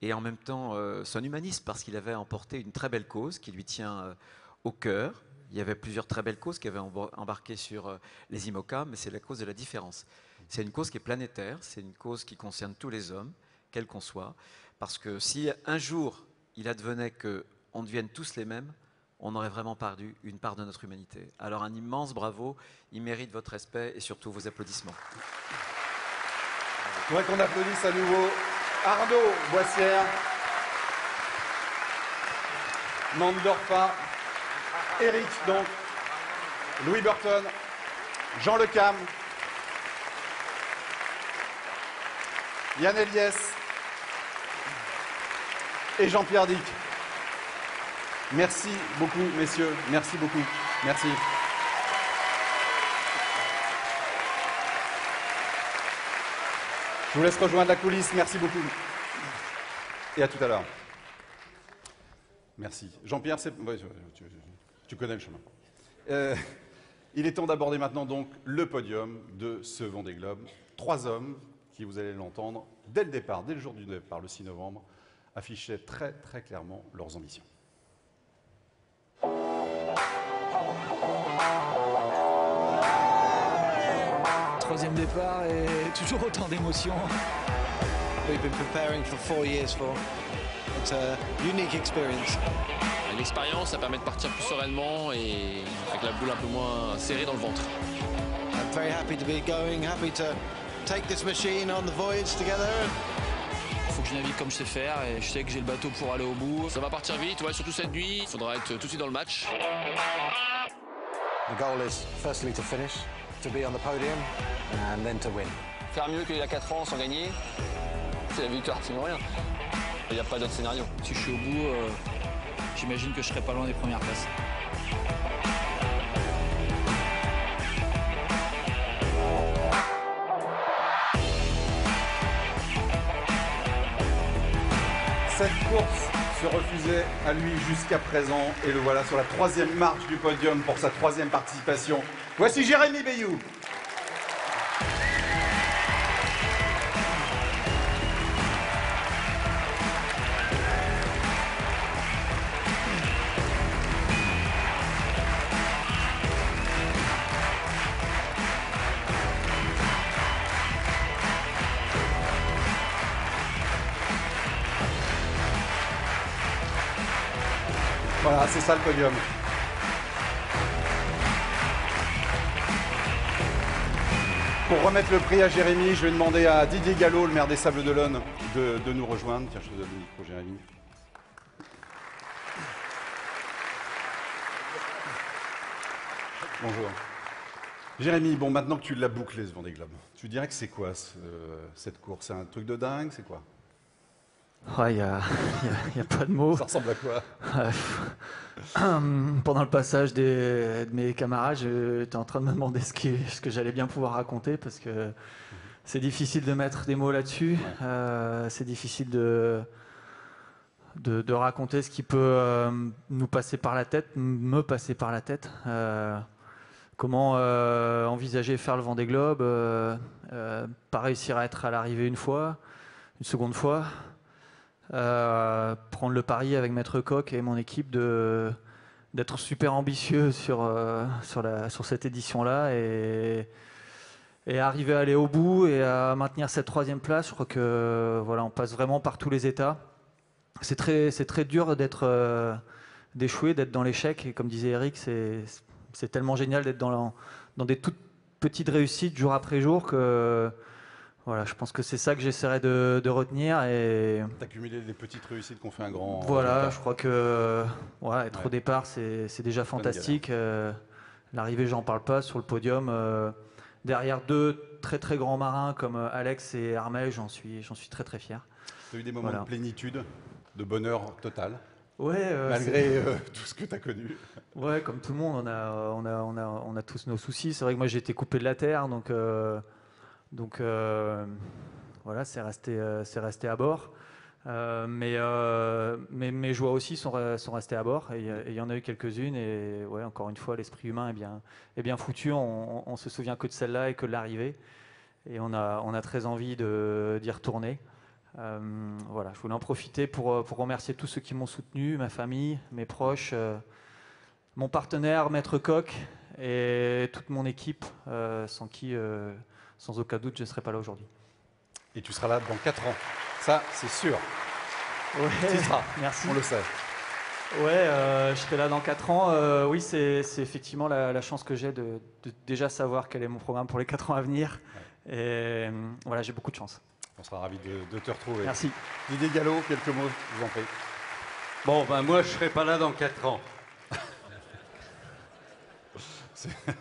et en même temps son humanisme, parce qu'il avait emporté une très belle cause qui lui tient au cœur. Il y avait plusieurs très belles causes qui avaient embarqué sur les IMOCA, mais c'est la cause de la différence. C'est une cause qui est planétaire, c'est une cause qui concerne tous les hommes, quels qu'on soit, parce que si un jour il advenait qu'on devienne tous les mêmes, on aurait vraiment perdu une part de notre humanité. Alors un immense bravo, il mérite votre respect et surtout vos applaudissements. Je voudrais qu'on applaudisse à nouveau Arnaud Boissière, Mandorfa, Eric donc, Louis Burton, Jean Le Cam, Yann Eliès et Jean-Pierre Dick. Merci beaucoup, messieurs. Merci beaucoup. Merci. Je vous laisse rejoindre la coulisse. Merci beaucoup. Et à tout à l'heure. Merci. Jean-Pierre, tu connais le chemin. Il est temps d'aborder maintenant donc le podium de ce Vendée Globe. 3 hommes qui, vous allez l'entendre, dès le départ, dès le jour du départ, le 6 novembre, affichaient très très clairement leurs ambitions. Troisième départ et toujours autant d'émotions. We've been preparing for 4 years for. It's a unique experience. L'expérience, ça permet de partir plus sereinement et avec la boule un peu moins serrée dans le ventre. I'm very happy to be going, happy to take this machine on the voyage together. Il faut que je navigue comme je sais faire et je sais que j'ai le bateau pour aller au bout. Ça va partir vite, ouais, surtout cette nuit. Il faudra être tout de suite dans le match. The goal is firstly to finish, to be on the podium and then to win. Faire mieux qu'il y a 4 ans sans gagner, c'est la victoire, sinon rien. Il n'y a pas d'autre scénario. Si je suis au bout, j'imagine que je serai pas loin des premières places. Cette course se refusait à lui jusqu'à présent et le voilà sur la 3e marche du podium pour sa 3e participation. Voici Jérémy Bayou. Voilà, c'est ça le podium. Pour remettre le prix à Jérémy, je vais demander à Didier Gallo, le maire des Sables-d'Olonne, de nous rejoindre. Tiens, je te donne le micro, Jérémy. Bonjour. Jérémy, bon, maintenant que tu l'as bouclé ce Vendée Globe, tu dirais que c'est quoi cette course? C'est un truc de dingue, c'est quoi? Ouais, il y a pas de mots. Ça ressemble à quoi? Pendant le passage de mes camarades, j'étais en train de me demander ce que j'allais bien pouvoir raconter parce que c'est difficile de mettre des mots là-dessus. C'est difficile de raconter ce qui peut nous passer par la tête, me passer par la tête. Comment envisager faire le Vendée Globe, pas réussir à être à l'arrivée une fois, une seconde fois. Prendre le pari avec Maître Coq et mon équipe d'être super ambitieux sur cette édition-là et arriver à aller au bout et à maintenir cette 3e place. Je crois que voilà, on passe vraiment par tous les états. C'est très dur d'échouer, d'être dans l'échec. Et comme disait Eric, c'est tellement génial d'être dans des toutes petites réussites jour après jour que voilà, je pense que c'est ça que j'essaierai de retenir. D'accumuler des petites réussites qu'on fait un grand... Voilà, je crois que être au départ, c'est déjà fantastique. L'arrivée, j'en parle pas. Sur le podium, derrière 2 très très grands marins comme Alex et Armel, j'en suis très très fier. Tu as eu des moments de plénitude, de bonheur total, malgré tout ce que tu as connu. Ouais, comme tout le monde, on a tous nos soucis. C'est vrai que moi j'ai été coupé de la terre, donc voilà, c'est resté à bord. Mais mes joies aussi sont restées à bord. Et il y en a eu quelques-unes. Et ouais, encore une fois, l'esprit humain est bien foutu. On se souvient que de celle-là et que de l'arrivée. Et on a très envie d'y retourner. Voilà, je voulais en profiter pour remercier tous ceux qui m'ont soutenu, ma famille, mes proches, mon partenaire, Maître Coq, et toute mon équipe, sans qui... sans aucun doute, je ne serai pas là aujourd'hui. Et tu seras là dans 4 ans. Ça, c'est sûr. Ouais, tu y seras, merci. On le sait. Ouais, je serai là dans 4 ans. Oui, c'est effectivement la chance que j'ai de déjà savoir quel est mon programme pour les 4 ans à venir. Ouais. Et voilà, j'ai beaucoup de chance. On sera ravis de te retrouver. Merci. Didier Gallo, quelques mots, je vous en prie. Bon, ben moi, je ne serai pas là dans 4 ans.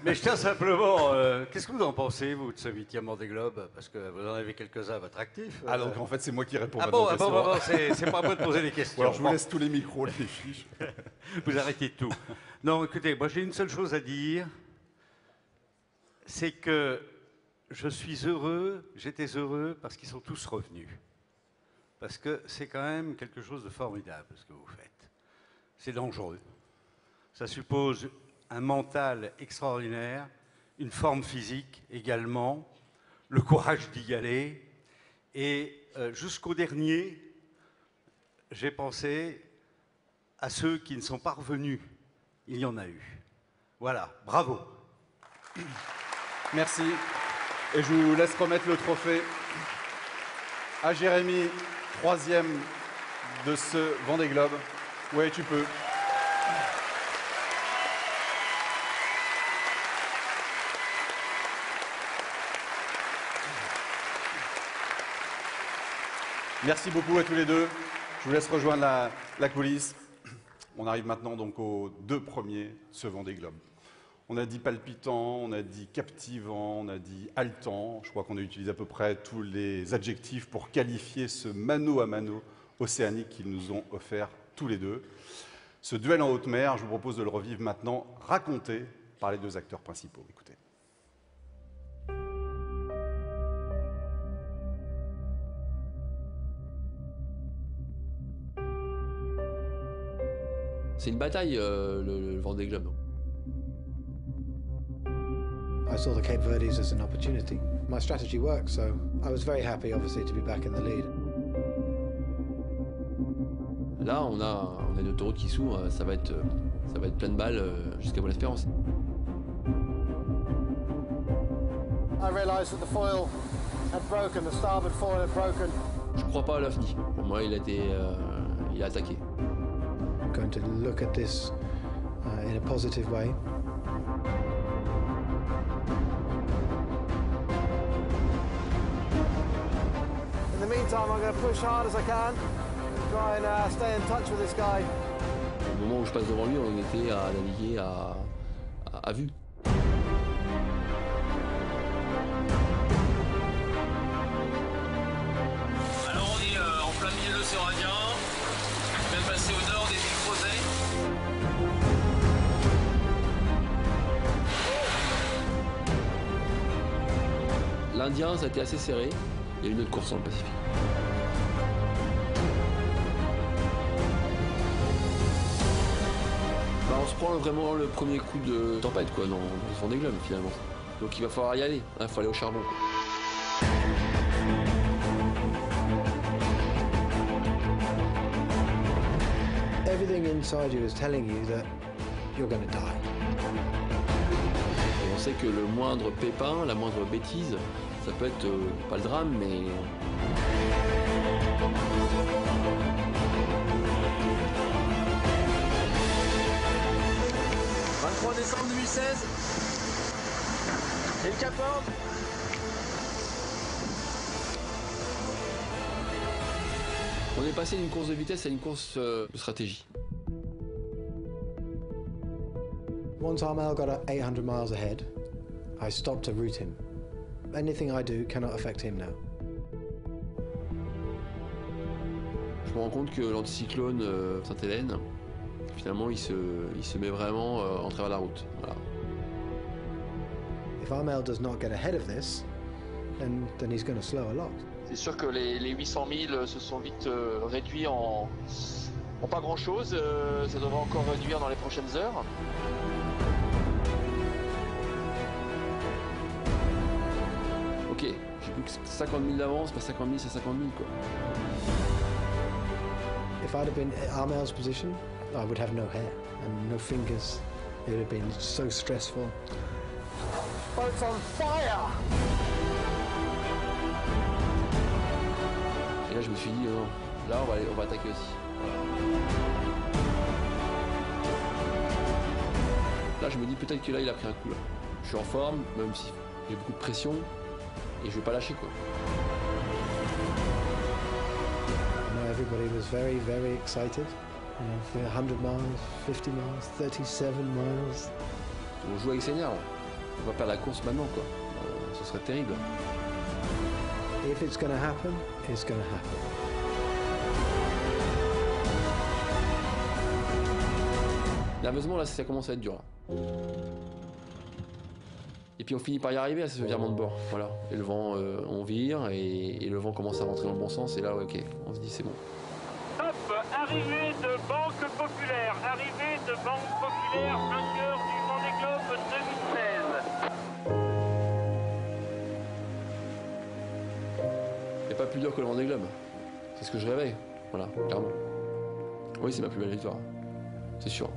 Mais je tiens simplement, qu'est-ce que vous en pensez, vous, de ce 8e Vendée Globe? Parce que vous en avez quelques-uns à votre actif. Ah, donc en fait, c'est moi qui réponds à bon, vos questions. Bon, c'est pas à moi de poser des questions. Alors, je vous laisse tous les micros, les fiches. Vous arrêtez tout. Non, écoutez, moi, j'ai une seule chose à dire, c'est que je suis heureux, j'étais heureux parce qu'ils sont tous revenus. Parce que c'est quand même quelque chose de formidable, ce que vous faites. C'est dangereux. Ça suppose un mental extraordinaire, une forme physique également, le courage d'y aller. Et jusqu'au dernier, j'ai pensé à ceux qui ne sont pas revenus. Il y en a eu. Voilà, bravo. Merci. Et je vous laisse remettre le trophée à Jérémy, 3e de ce Vendée Globe. Oui, tu peux. Merci beaucoup à tous les deux. Je vous laisse rejoindre la coulisse. On arrive maintenant donc aux 2 premiers de ce Vendée Globe. On a dit palpitant, on a dit captivant, on a dit haletant. Je crois qu'on a utilisé à peu près tous les adjectifs pour qualifier ce mano à mano océanique qu'ils nous ont offert tous les deux. Ce duel en haute mer, je vous propose de le revivre maintenant, raconté par les deux acteurs principaux. Écoutez. C'est une bataille, le Vendée Globe. I saw the Cape Verdes as an opportunity. My strategy worked, so I was very happy, obviously, to be back in the lead. Là, on a une autoroute qui s'ouvre, ça va être plein de balles jusqu'à Bonne-Espérance. I realized that the foil had broken, the starboard foil had broken. Je crois pas à l'OVNI. Pour moi, il a attaqué. I'm going to look at this in a positive way. In the meantime, I'm going to push hard as I can, try and stay in touch with this guy. Au moment où je passe devant lui, on était à naviguer à vue. Alors on est en plein milieu de l'océan Indien, même passé au nord des îles Crozet. L'Indien, ça a été assez serré. Il y a eu une autre course dans le Pacifique. Bah, on se prend vraiment le premier coup de tempête quoi, dans ce Vendée Globe finalement. Donc il va falloir y aller, il faut aller au charbon. Everything inside you is telling you that you're going to die. Et on sait que le moindre pépin, la moindre bêtise, ça peut être pas le drame, mais... 23 décembre 2016. Et le Cap Horn. On est passé d'une course de vitesse à une course de stratégie. Once Armel got 800 miles ahead, I stopped to route him. Anything I do cannot affect him now. Je me rends compte que l'anticyclone Sainte-Hélène, finalement, il se met vraiment en travers de la route. Voilà. If Armel does not get ahead of this, then he's going to slow a lot. C'est sûr que les 800 000 se sont vite réduits en pas grand-chose. Ça devrait encore réduire dans les prochaines heures. Ok, j'ai plus que 50 000 d'avance, pas 50 000, c'est 50 000 quoi. If I'd have been in Armel's position, I would have no hair and no fingers. It would have been so stressful. Boat's on fire! Et là je me suis dit, non, là on va attaquer aussi. Voilà. Là je me dis peut-être que là il a pris un coup là. Je suis en forme, même si j'ai beaucoup de pression, et je vais pas lâcher quoi. Everybody was very, very excited. You know, 100 miles, 50 miles, 37 miles. On joue avec ses nerfs. On va perdre la course maintenant, quoi. Ce serait terrible. If it's going to happen, it's going to happen. Nerveusement, là, ça commence à être dur. Là. Et puis on finit par y arriver à ce virement de bord. Voilà. Et le vent, on vire et le vent commence à rentrer dans le bon sens. Et là, ok, on se dit c'est bon. Top, arrivée de Banque Populaire. Arrivée de Banque Populaire, vainqueur du Vendée Globe 2016. Il n'y a pas plus dur que le Vendée Globe. C'est ce que je rêvais. Voilà, clairement. Oui, c'est ma plus belle victoire. C'est sûr.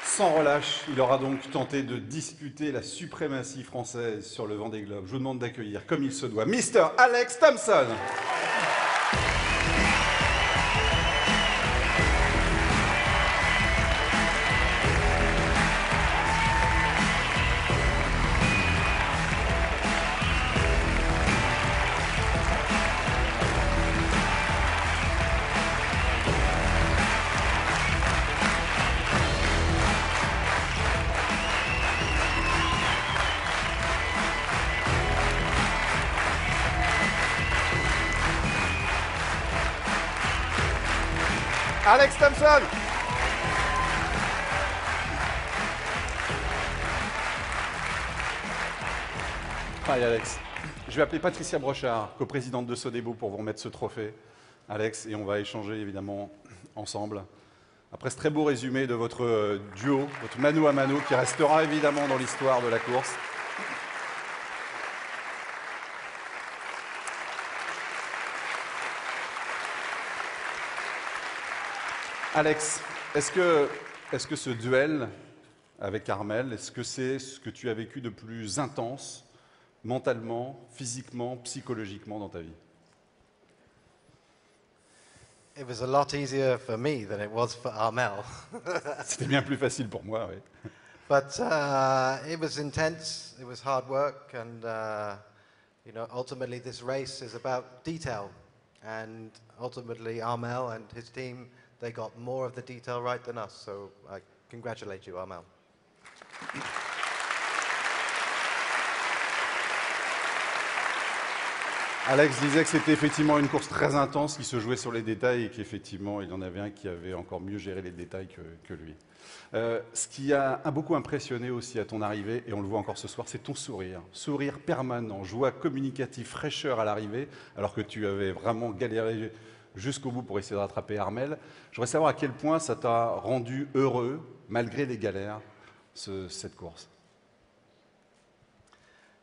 Sans relâche, il aura donc tenté de disputer la suprématie française sur le Vendée Globe. Je vous demande d'accueillir, comme il se doit, Mr. Alex Thompson. Alex Thompson. Hi Alex. Je vais appeler Patricia Brochard, coprésidente de Sodebo, pour vous remettre ce trophée. Alex, et on va échanger évidemment ensemble. Après ce très beau résumé de votre duo, votre mano à mano, qui restera évidemment dans l'histoire de la course. Alex, est-ce que ce duel avec Armelle, est-ce que c'est ce que tu as vécu de plus intense, mentalement, physiquement, psychologiquement dans ta vie? It was a lot easier for me than it was for Armel. C'était bien plus facile pour moi, oui. But it was intense, it was hard work, and you know, ultimately this race is about detail. And ultimately Armel and his team, they got more of the detail right than us. So I congratulate you, Armel. Alex disait que c'était effectivement une course très intense qui se jouait sur les détails et qu'effectivement, il y en avait un qui avait encore mieux géré les détails que lui. Ce qui a beaucoup impressionné aussi à ton arrivée, et on le voit encore ce soir, c'est ton sourire. Sourire permanent, joie communicative, fraîcheur à l'arrivée, alors que tu avais vraiment galéré jusqu'au bout pour essayer de rattraper Armelle. Je voudrais savoir à quel point ça t'a rendu heureux, malgré les galères, cette course.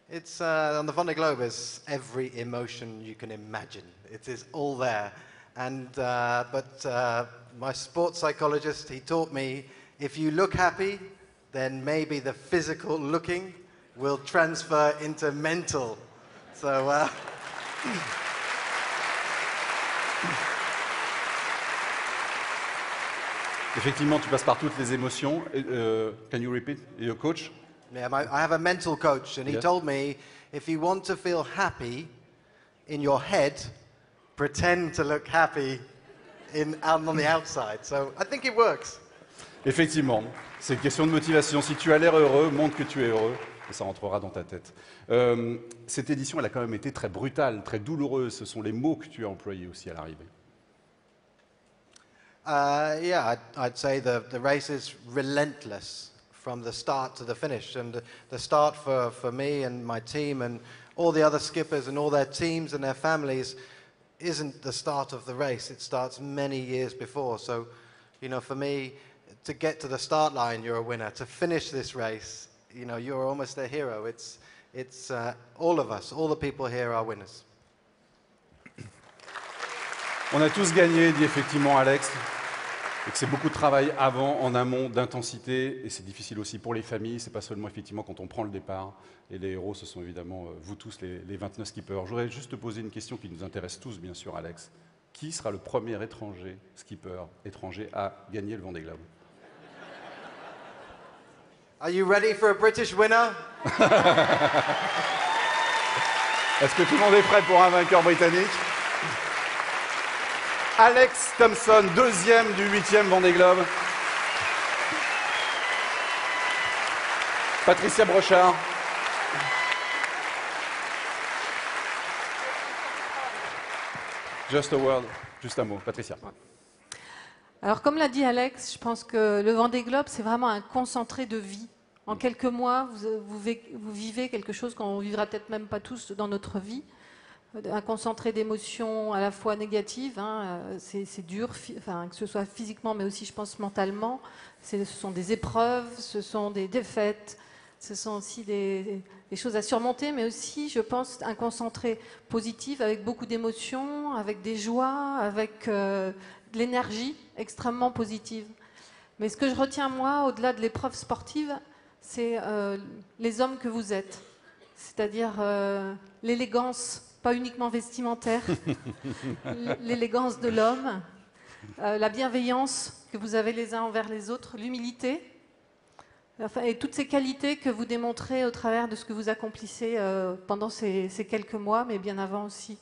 It's on the Vendée Globe is every emotion you can imagine. It is all there, and but my sports psychologist, he taught me if you look happy, then maybe the physical looking will transfer into mental. So. Effectivement, tu passes par toutes les émotions. Can you repeat? Your coach? Yeah, I have a mental coach, and he told me, if you want to feel happy in your head, pretend to look happy on the outside. So I think it works. Effectivement, c'est une question de motivation. Si tu as l'air heureux, montre que tu es heureux, et ça rentrera dans ta tête. Cette édition, elle a quand même été très brutale, très douloureuse. Ce sont les mots que tu as employés aussi à l'arrivée. Yeah, I'd say the race is relentless from the start to the finish. And the start for me and my team and all the other skippers and all their teams and their families isn't the start of the race. It starts many years before. So, you know, for me, to get to the start line, you're a winner. To finish this race, you know, you're almost a hero. It's all of us, all the people here are winners. On a tous gagné, dit effectivement Alex. Et que c'est beaucoup de travail avant, en amont, d'intensité, et c'est difficile aussi pour les familles, c'est pas seulement effectivement quand on prend le départ, et les héros, ce sont évidemment vous tous, les 29 skippers. Je voudrais juste te poser une question qui nous intéresse tous, bien sûr, Alex. Qui sera le premier skipper étranger à gagner le Vendée Globe? Are you ready for a British winner? Est-ce que tout le monde est prêt pour un vainqueur britannique? Alex Thompson, deuxième du 8e Vendée Globe. Patricia Brochard. Just a word, juste un mot. Patricia. Alors, comme l'a dit Alex, je pense que le Vendée Globe, c'est vraiment un concentré de vie. En quelques mois, vous vivez quelque chose qu'on ne vivra peut-être même pas tous dans notre vie. Un concentré d'émotions à la fois négatives, hein, c'est dur, enfin, que ce soit physiquement mais aussi je pense mentalement. Ce sont des épreuves, ce sont des défaites, ce sont aussi des choses à surmonter, mais aussi je pense un concentré positif avec beaucoup d'émotions, avec des joies, avec de l'énergie extrêmement positive. Mais ce que je retiens moi, au-delà de l'épreuve sportive, c'est les hommes que vous êtes, c'est-à-dire l'élégance, pas uniquement vestimentaire, l'élégance de l'homme, la bienveillance que vous avez les uns envers les autres, l'humilité, enfin, et toutes ces qualités que vous démontrez au travers de ce que vous accomplissez pendant ces quelques mois, mais bien avant aussi.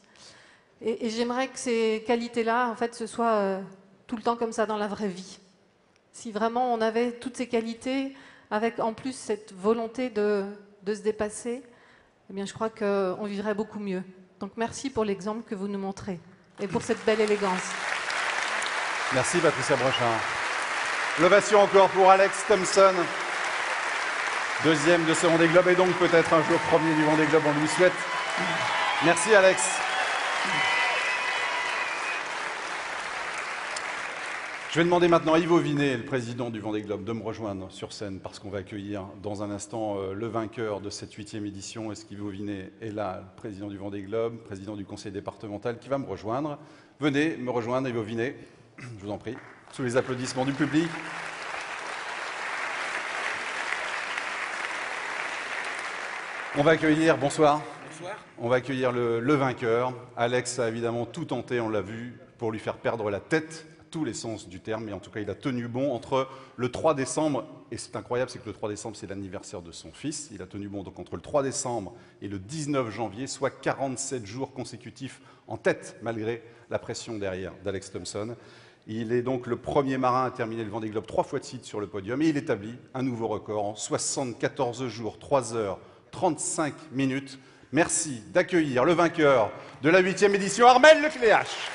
Et j'aimerais que ces qualités-là, en fait, ce soit tout le temps comme ça dans la vraie vie. Si vraiment on avait toutes ces qualités, avec en plus cette volonté de se dépasser, eh bien, je crois qu'on vivrait beaucoup mieux. Donc merci pour l'exemple que vous nous montrez et pour cette belle élégance. Merci Patricia Brochard. L'ovation encore pour Alex Thompson, deuxième de ce Vendée Globe et donc peut-être un jour premier du Vendée Globe, on lui souhaite. Merci Alex. Je vais demander maintenant à Yves Auvinet, le président du Vendée Globe, de me rejoindre sur scène parce qu'on va accueillir dans un instant le vainqueur de cette 8e édition. Est-ce qu'Yves Auvinet est là, le président du Vendée Globe, président du conseil départemental qui va me rejoindre? Venez me rejoindre, Yves Auvinet, je vous en prie, sous les applaudissements du public. On va accueillir, bonsoir. Bonsoir. On va accueillir le vainqueur. Alex a évidemment tout tenté, on l'a vu, pour lui faire perdre la tête. Tous les sens du terme, mais en tout cas il a tenu bon entre le 3 décembre, et c'est incroyable, c'est que le 3 décembre c'est l'anniversaire de son fils, il a tenu bon donc entre le 3 décembre et le 19 janvier, soit 47 jours consécutifs en tête, malgré la pression derrière d'Alex Thompson. Il est donc le premier marin à terminer le Vendée Globe 3 fois de suite sur le podium, et il établit un nouveau record en 74 jours, 3 heures, 35 minutes. Merci d'accueillir le vainqueur de la 8e édition, Armel Lecléache.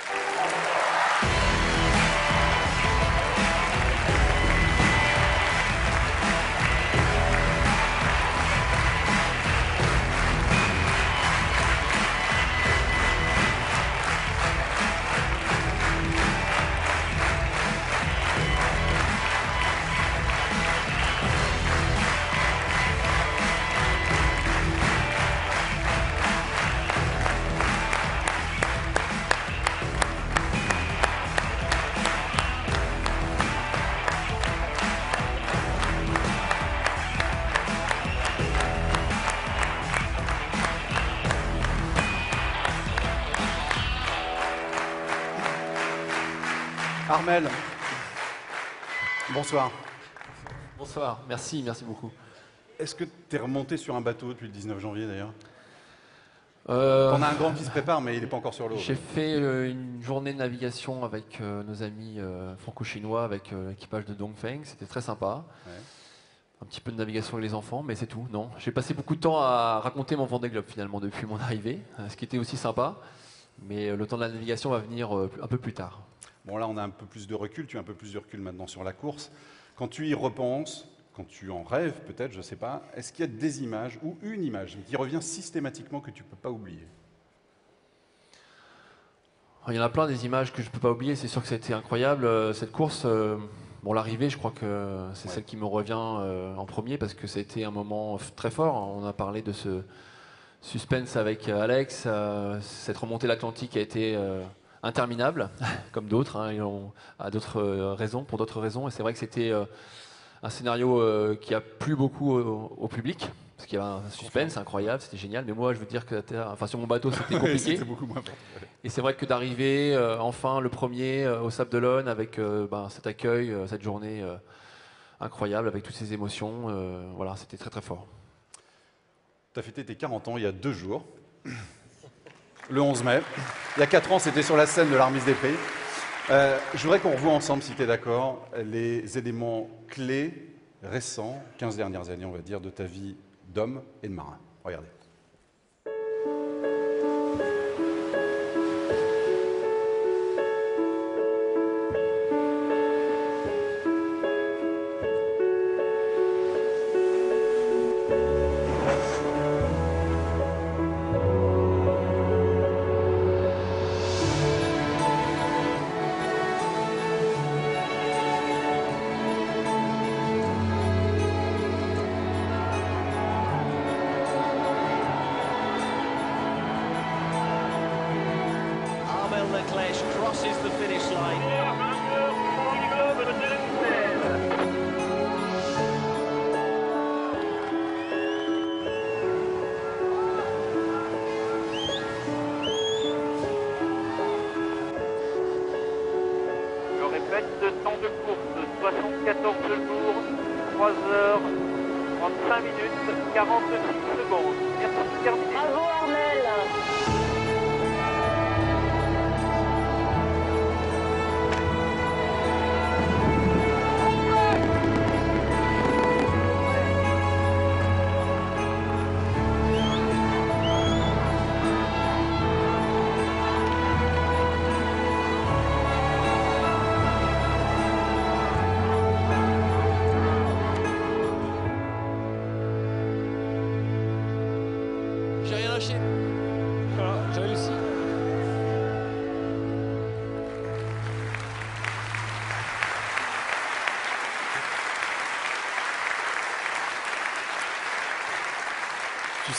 Armel, bonsoir. Bonsoir, merci beaucoup. Est-ce que tu es remonté sur un bateau depuis le 19 janvier d'ailleurs On a un grand qui se prépare, mais il n'est pas encore sur l'eau. J'ai fait une journée de navigation avec nos amis franco-chinois, avec l'équipage de Dongfeng. C'était très sympa. Ouais. Un petit peu de navigation avec les enfants, mais c'est tout. Non, j'ai passé beaucoup de temps à raconter mon Vendée Globe finalement depuis mon arrivée, ce qui était aussi sympa. Mais le temps de la navigation va venir un peu plus tard. Bon, là, on a un peu plus de recul. Tu as un peu plus de recul maintenant sur la course. Quand tu y repenses, quand tu en rêves peut-être, je ne sais pas, est-ce qu'il y a des images ou une image qui revient systématiquement que tu ne peux pas oublier? Il y en a plein des images que je ne peux pas oublier. C'est sûr que c'était incroyable. Cette course, bon, l'arrivée, je crois que c'est celle qui me revient en premier parce que c'était un moment très fort. On a parlé de ce suspense avec Alex. Cette remontée de l'Atlantique a été interminable, comme d'autres, hein, pour d'autres raisons. Et c'est vrai que c'était un scénario qui a plu beaucoup au public, parce qu'il y avait un suspense incroyable, c'était génial. Mais moi, je veux dire que sur mon bateau, c'était compliqué. C'était beaucoup moins fort. Et c'est vrai que d'arriver enfin le premier au Sable d'Olonne avec cet accueil, cette journée incroyable, avec toutes ces émotions, voilà, c'était très très fort. Tu as fêté tes 40 ans il y a 2 jours. Le 11 mai. Il y a 4 ans, c'était sur la scène de l'Armise des Prix. Je voudrais qu'on revoie ensemble, si tu es d'accord, les éléments clés récents, 15 dernières années, on va dire, de ta vie d'homme et de marin. Regardez.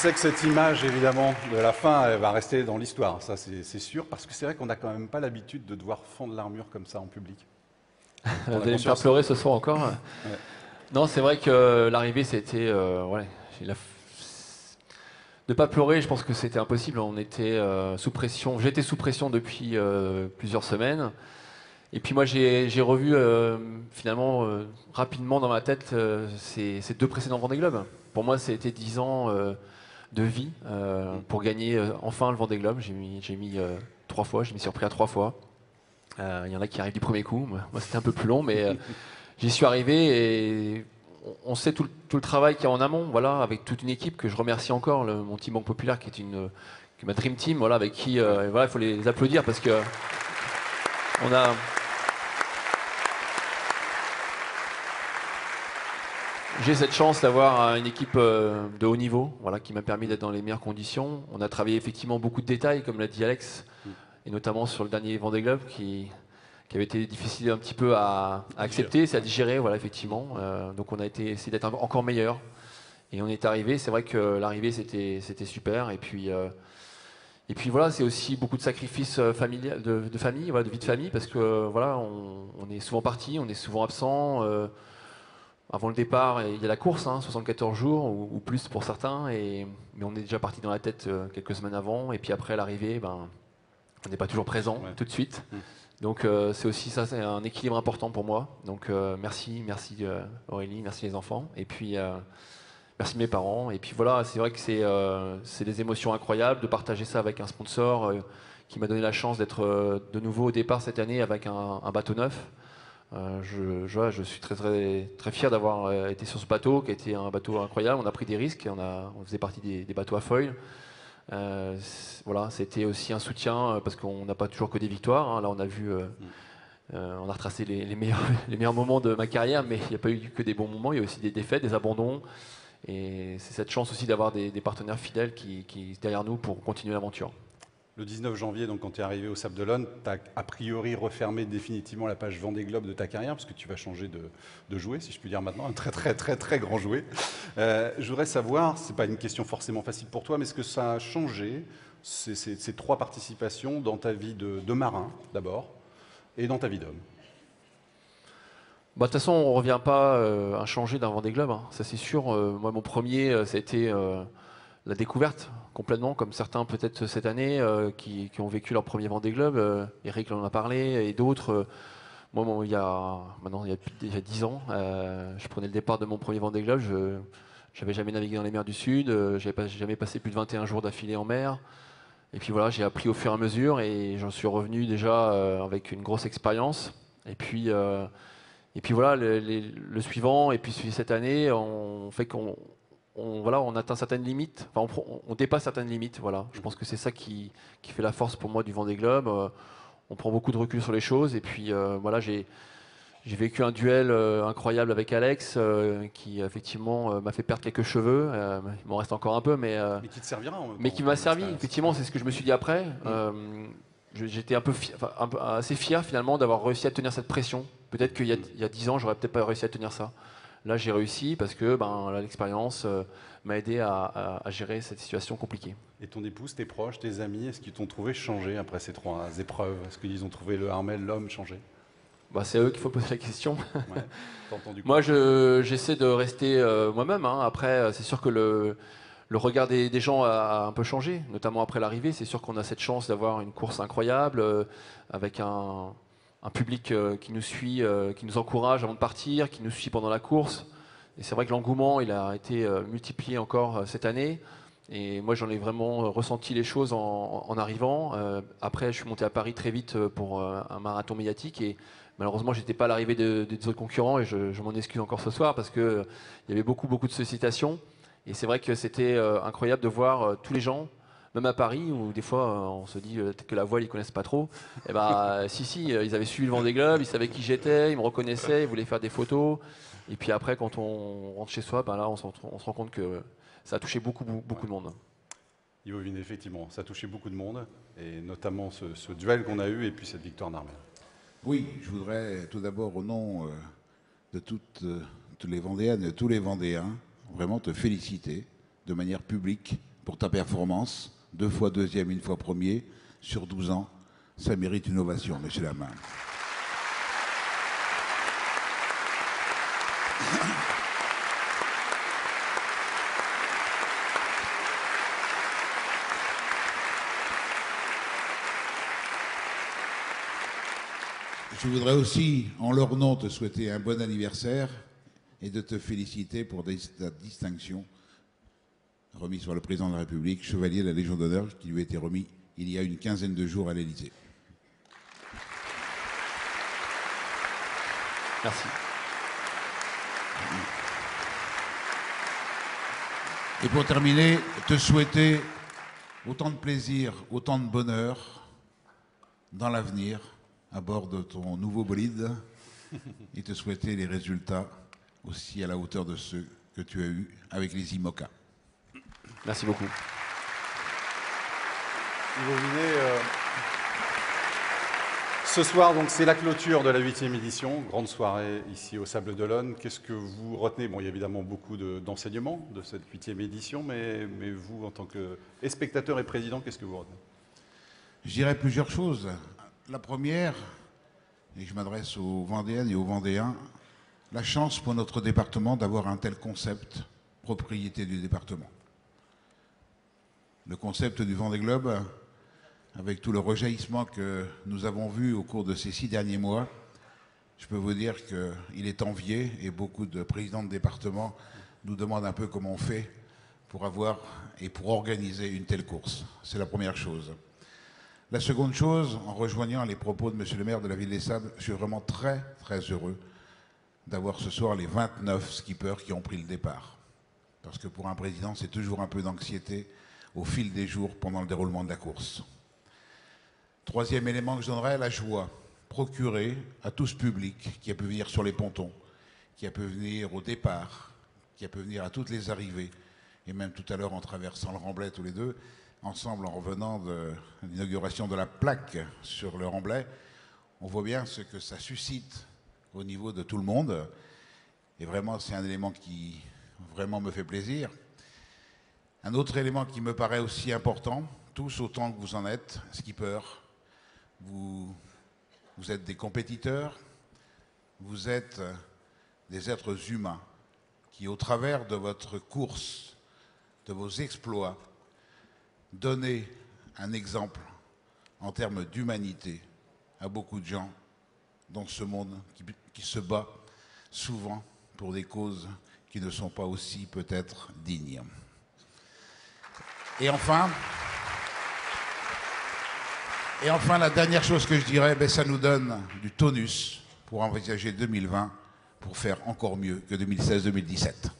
sais que cette image, évidemment, de la fin, elle va rester dans l'histoire, ça c'est sûr, parce que c'est vrai qu'on n'a quand même pas l'habitude de devoir fondre l'armure comme ça en public. Vous allez me faire pleurer ce soir encore. Ouais. Non, c'est vrai que l'arrivée, c'était... ouais, ne pas pleurer, je pense que c'était impossible. On était sous pression. J'étais sous pression depuis plusieurs semaines. Et puis moi, j'ai revu finalement rapidement dans ma tête ces 2 précédents Vendée Globe. Pour moi, c'était 10 ans de vie pour gagner enfin le Vendée Globe. J'ai mis 3 fois, je m'y suis repris à 3 fois. Il y en a qui arrivent du premier coup. Moi, c'était un peu plus long, mais j'y suis arrivé et on sait tout le travail qu'il y a en amont, voilà, avec toute une équipe que je remercie encore, mon team Banque Populaire qui est ma dream team, voilà, avec qui voilà, il faut les applaudir parce que on a. J'ai cette chance d'avoir une équipe de haut niveau, voilà, qui m'a permis d'être dans les meilleures conditions. On a travaillé effectivement beaucoup de détails, comme l'a dit Alex, et notamment sur le dernier Vendée Globe qui avait été difficile un petit peu à accepter, c'est à digérer, voilà, effectivement. Donc on a essayé d'être encore meilleur. Et on est arrivé, c'est vrai que l'arrivée c'était super. Et puis voilà, c'est aussi beaucoup de sacrifices familial, de famille, voilà, de vie de famille, parce que voilà, on est souvent parti, on est souvent absent. Avant le départ, il y a la course, 74 jours ou plus pour certains, mais on est déjà parti dans la tête quelques semaines avant. Et puis après l'arrivée, on n'est pas toujours présent tout de suite. Donc c'est aussi ça, c'est un équilibre important pour moi. Donc merci Aurélie, merci les enfants. Et puis merci mes parents. Et puis voilà, c'est vrai que c'est des émotions incroyables de partager ça avec un sponsor qui m'a donné la chance d'être de nouveau au départ cette année avec un bateau neuf. Je suis très fier d'avoir été sur ce bateau qui a été un bateau incroyable. On a pris des risques, on faisait partie des bateaux à foil. Voilà, c'était aussi un soutien parce qu'on n'a pas toujours que des victoires. Là, on a vu, on a retracé les meilleurs moments de ma carrière, mais il n'y a pas eu que des bons moments. Il y a aussi des défaites, des abandons. Et c'est cette chance aussi d'avoir des partenaires fidèles qui derrière nous pour continuer l'aventure. Le 19 janvier, donc, quand tu es arrivé au Sable d'Olonne, tu as a priori refermé définitivement la page Vendée Globe de ta carrière, parce que tu vas changer de jouet, si je puis dire maintenant, un très grand jouet. Je voudrais savoir, ce n'est pas une question forcément facile pour toi, mais est-ce que ça a changé, ces 3 participations, dans ta vie de marin, d'abord, et dans ta vie d'homme? De toute façon, on ne revient pas à changer d'un Vendée Globe, ça c'est sûr. Moi, mon premier, ça a été la découverte, complètement, comme certains peut-être cette année qui ont vécu leur premier Vendée Globe. Eric en a parlé, et d'autres. Moi, il y a déjà 10 ans, je prenais le départ de mon premier Vendée Globe. Je n'avais jamais navigué dans les mers du Sud, je n'avais jamais passé plus de 21 jours d'affilée en mer. Et puis voilà, j'ai appris au fur et à mesure, et j'en suis revenu déjà avec une grosse expérience. Et puis voilà, le suivant, et puis cette année, on fait qu'on on atteint certaines limites, enfin, on dépasse certaines limites. Voilà. Je pense que c'est ça qui fait la force pour moi du Vendée Globe. On prend beaucoup de recul sur les choses. Et puis voilà, j'ai vécu un duel incroyable avec Alex qui effectivement m'a fait perdre quelques cheveux. Il m'en reste encore un peu, mais qui te servira. Mais qui m'a servi. Effectivement, c'est ce que je me suis dit après. J'étais assez fier finalement d'avoir réussi à tenir cette pression. Peut-être qu'il y a 10 ans, j'aurais peut-être pas réussi à tenir ça. Là, j'ai réussi parce que l'expérience m'a aidé à gérer cette situation compliquée. Et ton épouse, tes proches, tes amis, est-ce qu'ils t'ont trouvé changé après ces 3 épreuves? Est-ce qu'ils ont trouvé le Armel, l'homme, changé? C'est à eux qu'il faut poser la question. Ouais, t'as entendu quoi? Moi, j'essaie de rester moi-même. Après, c'est sûr que le regard des gens a un peu changé, notamment après l'arrivée. C'est sûr qu'on a cette chance d'avoir une course incroyable avec un public qui nous suit, qui nous encourage avant de partir, qui nous suit pendant la course. Et c'est vrai que l'engouement, il a été multiplié encore cette année. Et moi, j'en ai vraiment ressenti les choses en arrivant. Après, je suis monté à Paris très vite pour un marathon médiatique. Et malheureusement, je n'étais pas à l'arrivée des autres concurrents. Et je m'en excuse encore ce soir parce qu'il y avait beaucoup de sollicitations. Et c'est vrai que c'était incroyable de voir tous les gens, même à Paris, où des fois on se dit peut-être que la voile ils connaissent pas trop. Et si, ils avaient suivi le Vendée Globe, ils savaient qui j'étais, ils me reconnaissaient, ils voulaient faire des photos. Et puis après, quand on rentre chez soi, là on se rend compte que ça a touché beaucoup de monde. Yves Auvinet, effectivement, ça a touché beaucoup de monde, et notamment ce duel qu'on a eu et puis cette victoire d'Armel. Oui, je voudrais tout d'abord, au nom de toutes les Vendéennes et tous les Vendéens, vraiment te féliciter de manière publique pour ta performance. 2 fois deuxième, 1 fois premier, sur 12 ans. Ça mérite une ovation, messieurs dames. Je voudrais aussi, en leur nom, te souhaiter un bon anniversaire et de te féliciter pour ta distinction remise par le président de la République, chevalier de la Légion d'honneur, qui lui a été remis il y a une quinzaine de jours à l'Élysée. Merci. Et pour terminer, te souhaiter autant de plaisir, autant de bonheur dans l'avenir à bord de ton nouveau bolide et te souhaiter les résultats aussi à la hauteur de ceux que tu as eus avec les IMOCA. Merci beaucoup. Yvo Vinet, ce soir, donc, c'est la clôture de la 8e édition, grande soirée ici au Sable d'Olonne. Qu'est-ce que vous retenez? Bon, il y a évidemment beaucoup d'enseignements de cette 8e édition, mais vous, en tant que spectateur et président, qu'est-ce que vous retenez? Je dirais plusieurs choses. La première, et je m'adresse aux Vendéennes et aux Vendéens, la chance pour notre département d'avoir un tel concept, propriété du département. Le concept du Vendée Globe, avec tout le rejaillissement que nous avons vu au cours de ces 6 derniers mois, je peux vous dire qu'il est envié et beaucoup de présidents de département nous demandent un peu comment on fait pour avoir et pour organiser une telle course. C'est la première chose. La seconde chose, en rejoignant les propos de M. le maire de la Ville des Sables, je suis vraiment très, très heureux d'avoir ce soir les 29 skippers qui ont pris le départ. Parce que pour un président, c'est toujours un peu d'anxiété au fil des jours pendant le déroulement de la course. Troisième élément que je donnerais, la joie procurée à tout ce public qui a pu venir sur les pontons, qui a pu venir au départ, qui a pu venir à toutes les arrivées, et même tout à l'heure en traversant le Remblai tous les deux, ensemble en revenant de l'inauguration de la plaque sur le Remblai. On voit bien ce que ça suscite au niveau de tout le monde. Et vraiment, c'est un élément qui vraiment me fait plaisir. Un autre élément qui me paraît aussi important, tous autant que vous en êtes, skippers, vous êtes des compétiteurs, vous êtes des êtres humains qui, au travers de votre course, de vos exploits, donnez un exemple en termes d'humanité à beaucoup de gens dans ce monde qui se bat souvent pour des causes qui ne sont pas aussi peut-être dignes. Et enfin, la dernière chose que je dirais, ça nous donne du tonus pour envisager 2020, pour faire encore mieux que 2016-2017.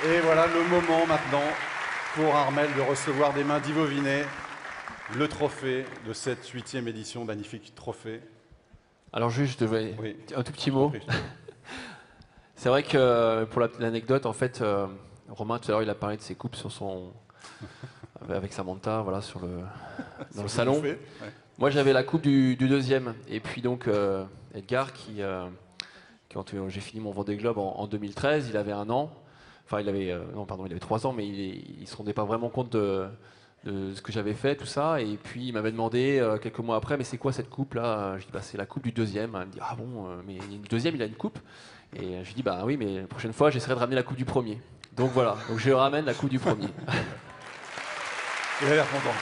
Et voilà le moment maintenant pour Armel de recevoir des mains d'Yvo Vinet le trophée de cette 8e édition, magnifique trophée. Alors juste, un tout petit mot. C'est vrai que pour l'anecdote, en fait, Romain tout à l'heure il a parlé de ses coupes sur avec Samantha, voilà, dans le salon. Ouais. Moi j'avais la coupe du deuxième, et puis donc Edgar quand j'ai fini mon Vendée Globe en 2013, il avait 1 an. Enfin, il avait 3 ans, mais il ne se rendait pas vraiment compte de ce que j'avais fait, tout ça. Et puis, il m'avait demandé quelques mois après, mais c'est quoi cette coupe-là? Je dis, c'est la coupe du deuxième. Il me dit, ah bon, mais le deuxième, il a une coupe. Et je lui dis, oui, mais la prochaine fois, j'essaierai de ramener la coupe du premier. Donc voilà, donc je ramène la coupe du premier. Il a l'air content.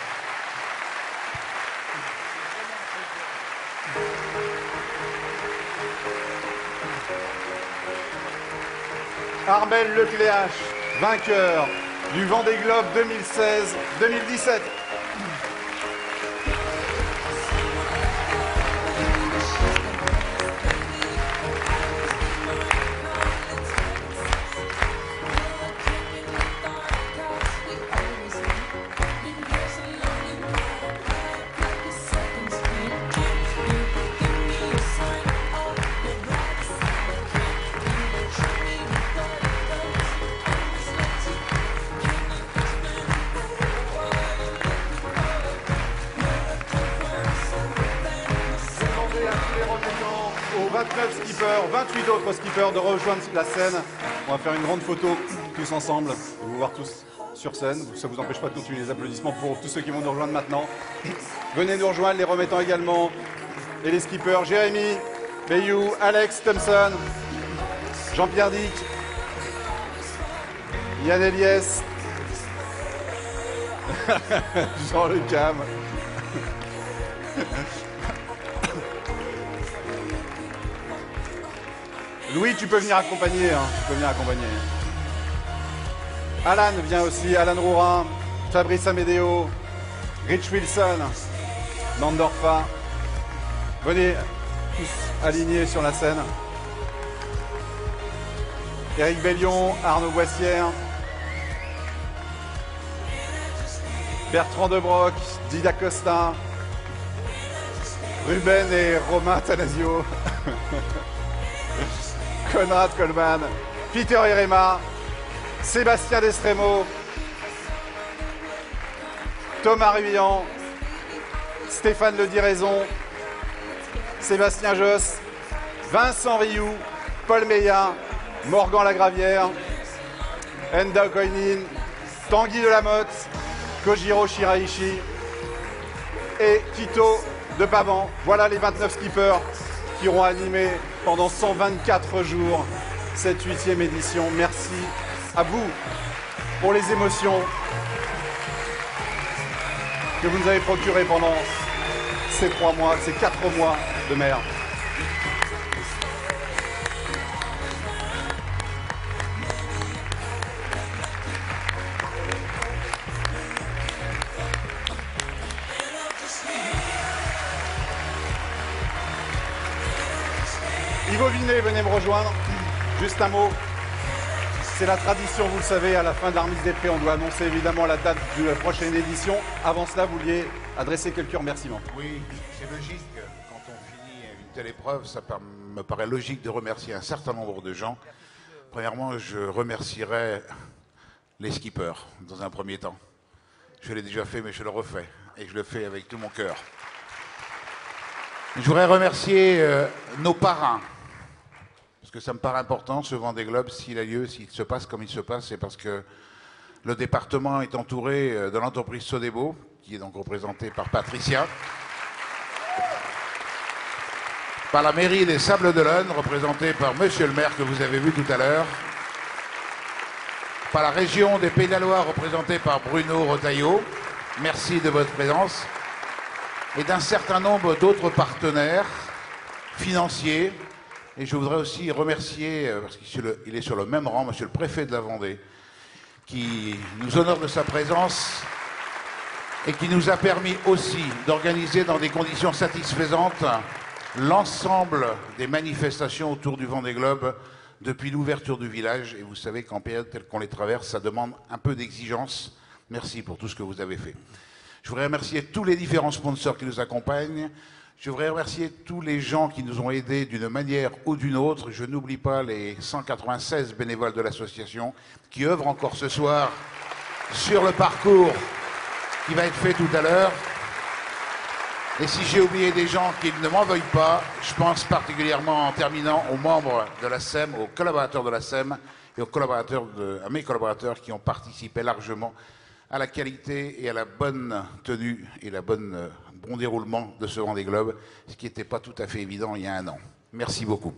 Armel Lecléache, vainqueur du Vendée Globe 2016-2017. Aux 29 skippers, 28 autres skippers de rejoindre la scène. On va faire une grande photo tous ensemble de vous voir tous sur scène. Ça ne vous empêche pas de continuer les applaudissements pour tous ceux qui vont nous rejoindre maintenant. Venez nous rejoindre, les remettants également. Et les skippers, Jérémy, Bayou, Alex Thompson, Jean-Pierre Dick, Yann Eliès, Jean-Luc Cam. Louis, tu peux venir accompagner. Alan vient aussi, Alan Rourin, Fabrice Amedeo, Rich Wilson, Nandorfa. Venez tous alignés sur la scène. Éric Bellion, Arnaud Boissière, Bertrand Debroc, Dida Costa, Ruben et Romain Tanasio, Conrad Coleman, Peter Herema, Sébastien Destremo, Thomas Ruyan, Stéphane Le Diraison, Sébastien Josse, Vincent Rioux, Paul Meillat, Morgan Lagravière, Enda Koinin, Tanguy Delamotte, Kojiro Shiraishi et Kito de Pavan. Voilà les 29 skippers qui auront animé pendant 124 jours cette 8e édition. Merci à vous pour les émotions que vous nous avez procurées pendant ces 3 mois, ces 4 mois de mer. Yvo Vinet, venez me rejoindre. Juste un mot. C'est la tradition, vous le savez, à la fin de la remise des prix, on doit annoncer évidemment la date de la prochaine édition. Avant cela, vous vouliez adresser quelques remerciements. Oui, c'est logique. Quand on finit une telle épreuve, me paraît logique de remercier un certain nombre de gens. Premièrement, je remercierai les skippers, dans un premier temps. Je l'ai déjà fait, mais je le refais. Et je le fais avec tout mon cœur. Je voudrais remercier nos parrains. Parce que ça me paraît important, ce Vendée Globe, s'il a lieu, s'il se passe comme il se passe, c'est parce que le département est entouré de l'entreprise Sodebo, qui est donc représentée par Patricia, par la mairie des Sables-d'Olonne, représentée par monsieur le maire que vous avez vu tout à l'heure, par la région des Pays de la Loire, représentée par Bruno Retailleau, merci de votre présence, et d'un certain nombre d'autres partenaires financiers. Et je voudrais aussi remercier, parce qu'il est sur le même rang, monsieur le préfet de la Vendée, qui nous honore de sa présence et qui nous a permis aussi d'organiser dans des conditions satisfaisantes l'ensemble des manifestations autour du Vendée Globe depuis l'ouverture du village. Et vous savez qu'en période telle qu'on les traverse, ça demande un peu d'exigence. Merci pour tout ce que vous avez fait. Je voudrais remercier tous les différents sponsors qui nous accompagnent. Je voudrais remercier tous les gens qui nous ont aidés d'une manière ou d'une autre. Je n'oublie pas les 196 bénévoles de l'association qui œuvrent encore ce soir sur le parcours qui va être fait tout à l'heure. Et si j'ai oublié des gens qui ne m'en veuillent pas, je pense particulièrement en terminant aux membres de la SEM, aux collaborateurs de la SEM et à mes collaborateurs qui ont participé largement à la qualité et à la bonne tenue et bon déroulement de ce Vendée Globe, ce qui n'était pas tout à fait évident il y a un an. Merci beaucoup.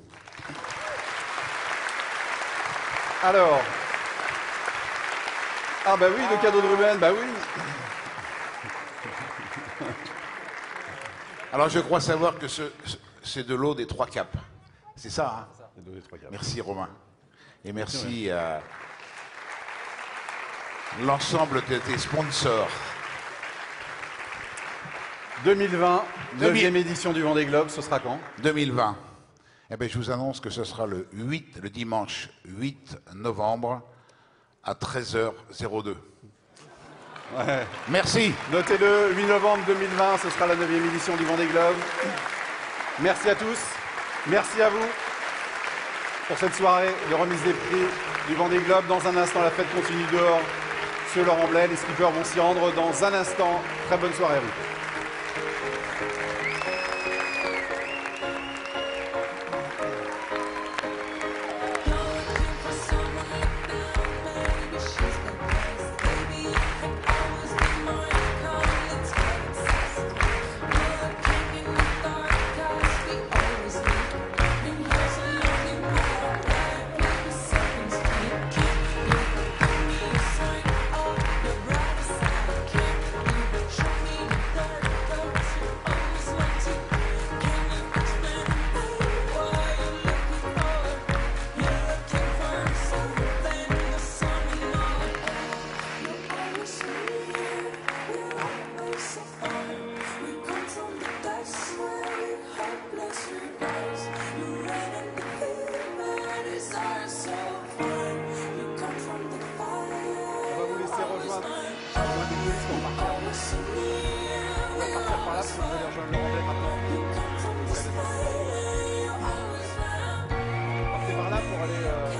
Alors, ah bah oui, le cadeau de Ruben, bah oui. Alors je crois savoir que c'est de l'eau des 3 caps. C'est ça, hein? C'est de l'eau des 3 caps. Merci Romain. Et merci à l'ensemble de tes sponsors. 2020, 9e édition du Vendée Globe, ce sera quand? 2020. Eh bien, je vous annonce que ce sera le dimanche 8 novembre à 13h02. Ouais. Merci. Notez-le, 8 novembre 2020, ce sera la 9e édition du Vendée Globe. Merci à tous. Merci à vous pour cette soirée de remise des prix du Vendée Globe. Dans un instant, la fête continue dehors sur Laurent Blais. Les skippers vont s'y rendre dans un instant. Très bonne soirée à vous. Est-ce qu'on part par là? On va partir par là parce que vous allez rejoindre le Vendée maintenant. Partez par là pour aller...